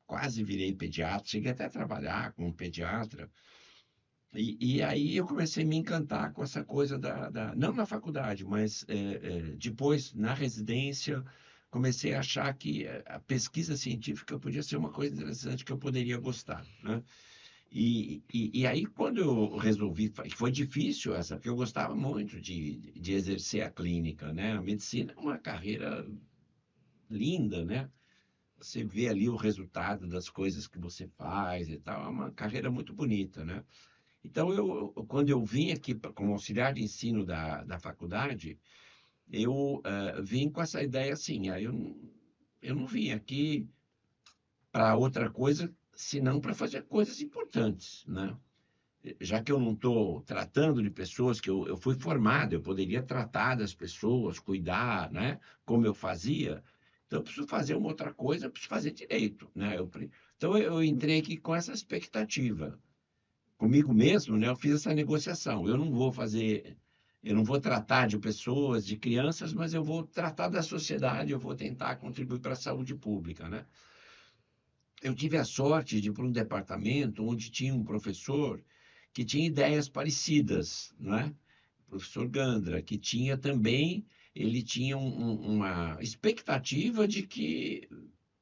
quase virei pediatra, cheguei até a trabalhar como pediatra. E aí eu comecei a me encantar com essa coisa não na faculdade, mas depois na residência, comecei a achar que a pesquisa científica podia ser uma coisa interessante que eu poderia gostar, né? E aí, quando eu resolvi, foi difícil porque eu gostava muito de exercer a clínica, né? A medicina é uma carreira linda, né? Você vê ali o resultado das coisas que você faz e tal, é uma carreira muito bonita, né? Então, quando eu vim aqui como auxiliar de ensino da faculdade, eu vim com essa ideia assim, eu não vim aqui para outra coisa, senão para fazer coisas importantes, né? Já que eu não estou tratando de pessoas, que eu fui formado, eu poderia tratar das pessoas, cuidar, né? Como eu fazia. Então, eu preciso fazer uma outra coisa, eu preciso fazer direito, né? Então, eu entrei aqui com essa expectativa. Comigo mesmo, né? Eu fiz essa negociação. Eu não vou tratar de pessoas, de crianças, mas eu vou tratar da sociedade, eu vou tentar contribuir para a saúde pública, né? Eu tive a sorte de ir para um departamento onde tinha um professor que tinha ideias parecidas, né? O professor Gandra, que tinha também, ele tinha uma expectativa de que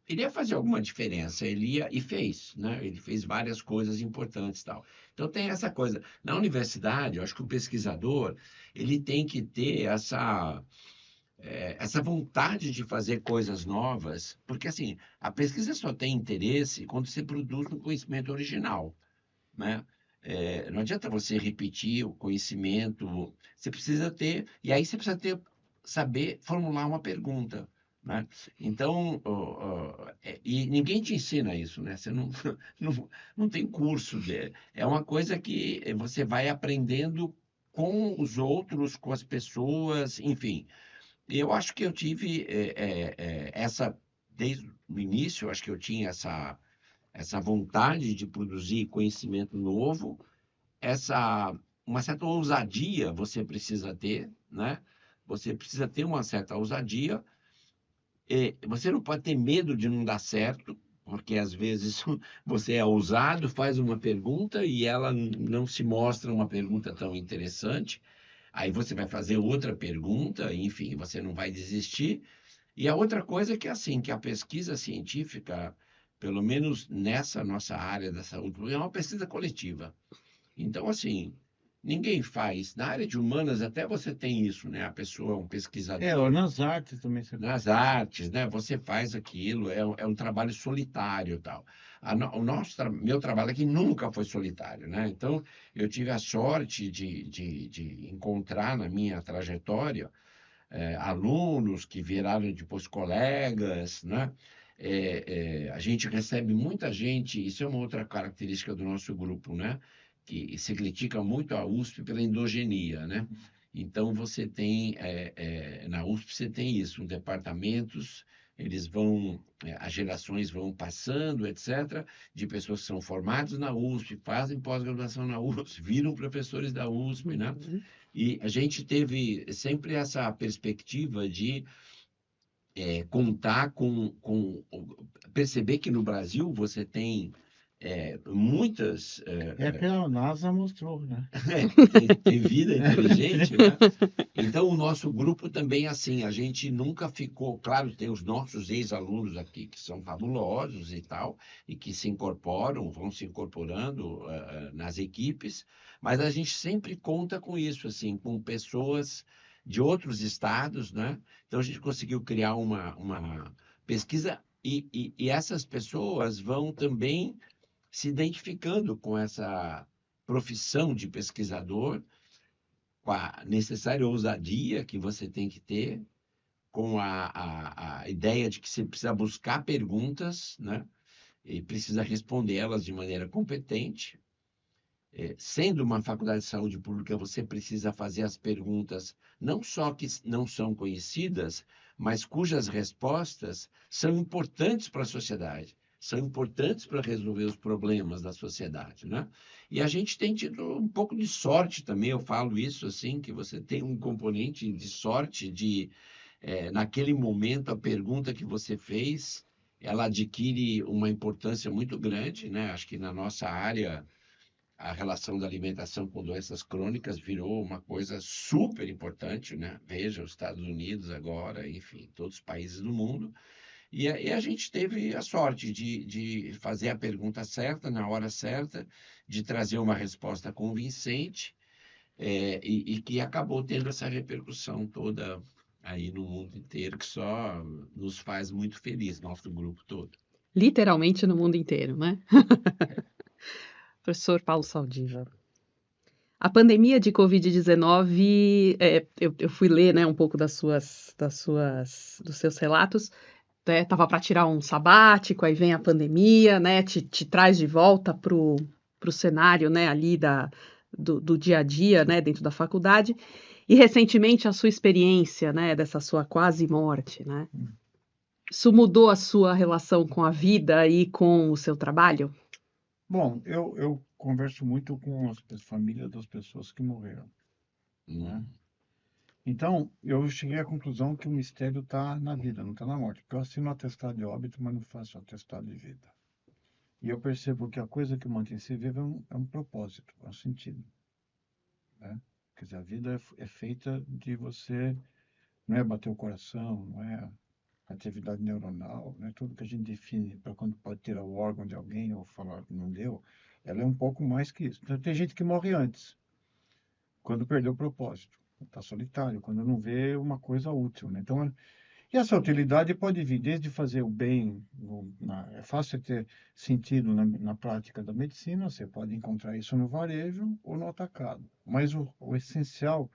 ele ia fazer alguma diferença, ele ia e fez, né? Ele fez várias coisas importantes e tal. Então tem essa coisa. Na universidade, eu acho que o pesquisador, ele tem que ter essa vontade de fazer coisas novas, porque assim, a pesquisa só tem interesse quando você produz um conhecimento original, né? Não adianta você repetir o conhecimento, você precisa ter, e aí você precisa saber formular uma pergunta, né? Então, e ninguém te ensina isso, né? Você não tem curso, é uma coisa que você vai aprendendo com os outros, com as pessoas, enfim. Eu acho que eu tive desde o início, eu acho que eu tinha essa vontade de produzir conhecimento novo, uma certa ousadia você precisa ter, né? Você precisa ter uma certa ousadia. Você não pode ter medo de não dar certo, porque às vezes você é ousado, faz uma pergunta e ela não se mostra uma pergunta tão interessante. Aí você vai fazer outra pergunta, enfim, você não vai desistir. E a outra coisa é que assim, que a pesquisa científica, pelo menos nessa nossa área da saúde, é uma pesquisa coletiva. Então, assim, ninguém faz. Na área de humanas até você tem isso, né? A pessoa, um pesquisador. Nas artes também você Nas artes, né? Você faz aquilo, é um trabalho solitário e tal. Meu trabalho aqui nunca foi solitário, né? Então, eu tive a sorte de encontrar na minha trajetória alunos que viraram depois colegas, né? A gente recebe muita gente, isso é uma outra característica do nosso grupo, né? que se critica muito a USP pela endogenia, né? Então, você tem, na USP você tem isso, os departamentos, eles vão, as gerações vão passando, etc., de pessoas que são formadas na USP, fazem pós-graduação na USP, viram professores da USP, né? Uhum. E a gente teve sempre essa perspectiva de contar perceber que no Brasil você tem muitas É que a NASA mostrou, né? tem vida inteligente, né? Então o nosso grupo também assim, a gente nunca ficou, claro, tem os nossos ex-alunos aqui que são fabulosos e tal, e que se incorporam, vão se incorporando nas equipes, mas a gente sempre conta com isso, assim, com pessoas de outros estados, né? Então a gente conseguiu criar uma pesquisa e essas pessoas vão também se identificando com essa profissão de pesquisador, com a necessária ousadia que você tem que ter, com a ideia de que você precisa buscar perguntas, né? E precisa respondê-las de maneira competente. Sendo uma faculdade de saúde pública, você precisa fazer as perguntas não só que não são conhecidas, mas cujas respostas são importantes para a sociedade, são importantes para resolver os problemas da sociedade, né? E a gente tem tido um pouco de sorte também, eu falo isso assim, que você tem um componente de sorte de, naquele momento, a pergunta que você fez, ela adquire uma importância muito grande, né? Acho que na nossa área a relação da alimentação com doenças crônicas virou uma coisa super importante, né? Veja, os Estados Unidos agora, enfim, todos os países do mundo. E a gente teve a sorte de fazer a pergunta certa, na hora certa, de trazer uma resposta convincente, e que acabou tendo essa repercussão toda aí no mundo inteiro, que só nos faz muito feliz, nosso grupo todo. Literalmente no mundo inteiro, né? Professor Paulo Saldiva. A pandemia de Covid-19, eu fui ler, né, um pouco dos seus relatos, né, tava para tirar um sabático, aí vem a pandemia, né, te traz de volta pro cenário, né, ali do dia a dia, né, dentro da faculdade, e recentemente a sua experiência, né, dessa sua quase morte, né, isso mudou a sua relação com a vida e com o seu trabalho? Bom, eu converso muito com as famílias das pessoas que morreram, né? Hum. Então, eu cheguei à conclusão que o mistério está na vida, não está na morte. Porque eu assino atestado de óbito, mas não faço atestado de vida. E eu percebo que a coisa que mantém se vivo é um propósito, é um sentido, né? Quer dizer, a vida é feita de você, não é bater o coração, não é atividade neuronal, não é tudo que a gente define para quando pode tirar o órgão de alguém ou falar que não deu. Ela é um pouco mais que isso. Então, tem gente que morre antes, quando perdeu o propósito. Está solitário, quando não vê uma coisa útil, né? Então, e essa utilidade pode vir desde fazer o bem, é fácil ter sentido na prática da medicina, você pode encontrar isso no varejo ou no atacado. Mas o essencial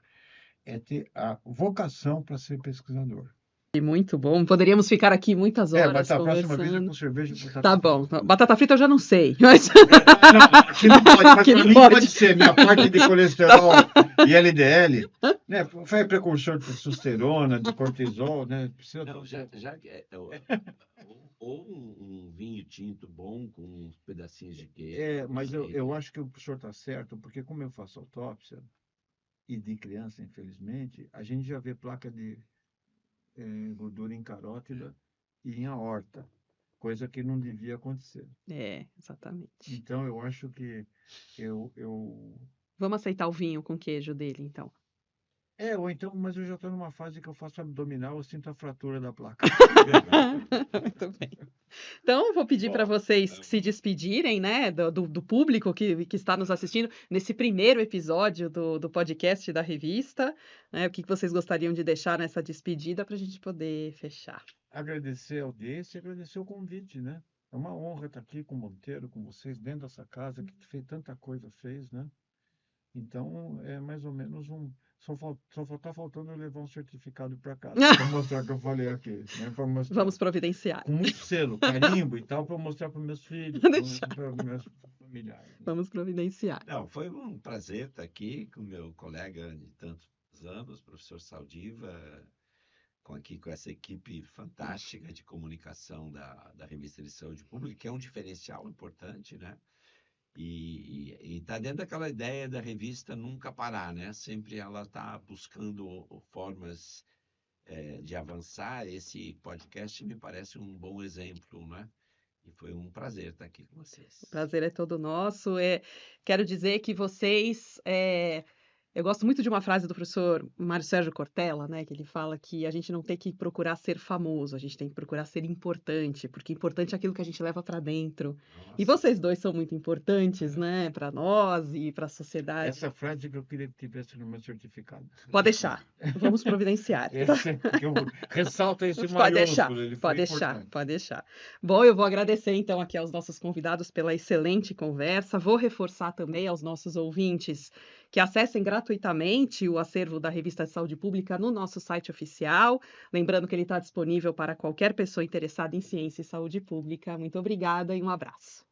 é ter a vocação para ser pesquisador. Muito bom. Poderíamos ficar aqui muitas Mas horas a próxima vez é conversando. com cerveja e batata Tá frita. bom. Batata frita eu já não sei, mas Não, aqui não pode, mas Aqui para não mim pode. pode ser. Minha parte de colesterol e LDL, né? Foi precursor de testosterona, de cortisol, né? Precisa Não, já que ou um vinho tinto bom com uns pedacinhos de queijo, mas sei. eu acho que o professor está certo, porque como eu faço autópsia, e de criança, infelizmente, a gente já vê placa de gordura em carótida e em aorta, coisa que não devia acontecer. Exatamente. Então, eu acho que eu... Vamos aceitar o vinho com queijo dele, então. ou então, mas eu já estou numa fase que eu faço abdominal, eu sinto a fratura da placa. Muito bem. Então, eu vou pedir para Bom, vocês se despedirem, né, do público que está nos assistindo nesse primeiro episódio do podcast da revista, né? O que vocês gostariam de deixar nessa despedida para a gente poder fechar? Agradecer a audiência e agradecer o convite, né? É uma honra estar aqui com o Monteiro, com vocês, dentro dessa casa que fez tanta coisa, né? Então, é mais ou menos Só tá faltando eu levar um certificado para casa para mostrar que eu falei aqui, né? Para mostrar. Vamos providenciar. Com muito selo, carimbo e tal, para mostrar para meus filhos, para meus familiares. Né? Vamos providenciar. Não, foi um prazer estar aqui com meu colega de tantos anos, professor Saldiva, com essa equipe fantástica de comunicação da Revista de Saúde Pública, que é um diferencial importante, né? E está dentro daquela ideia da revista nunca parar, né? Sempre ela está buscando formas de avançar. Esse podcast me parece um bom exemplo, né? E foi um prazer estar aqui com vocês. O prazer é todo nosso. Quero dizer que vocês... Eu gosto muito de uma frase do professor Mário Sérgio Cortella, né, que ele fala que a gente não tem que procurar ser famoso, a gente tem que procurar ser importante, porque importante é aquilo que a gente leva para dentro. Nossa. E vocês dois são muito importantes, né, para nós e para a sociedade. Essa frase que eu queria que tivesse no meu certificado. Pode deixar, vamos providenciar. Porque eu ressalto esse Pode deixar, maiúsculo, ele foi pode deixar, importante. pode deixar. Bom, eu vou agradecer então aqui aos nossos convidados pela excelente conversa. Vou reforçar também aos nossos ouvintes que acessem gratuitamente o acervo da Revista de Saúde Pública no nosso site oficial. Lembrando que ele está disponível para qualquer pessoa interessada em ciência e saúde pública. Muito obrigada e um abraço.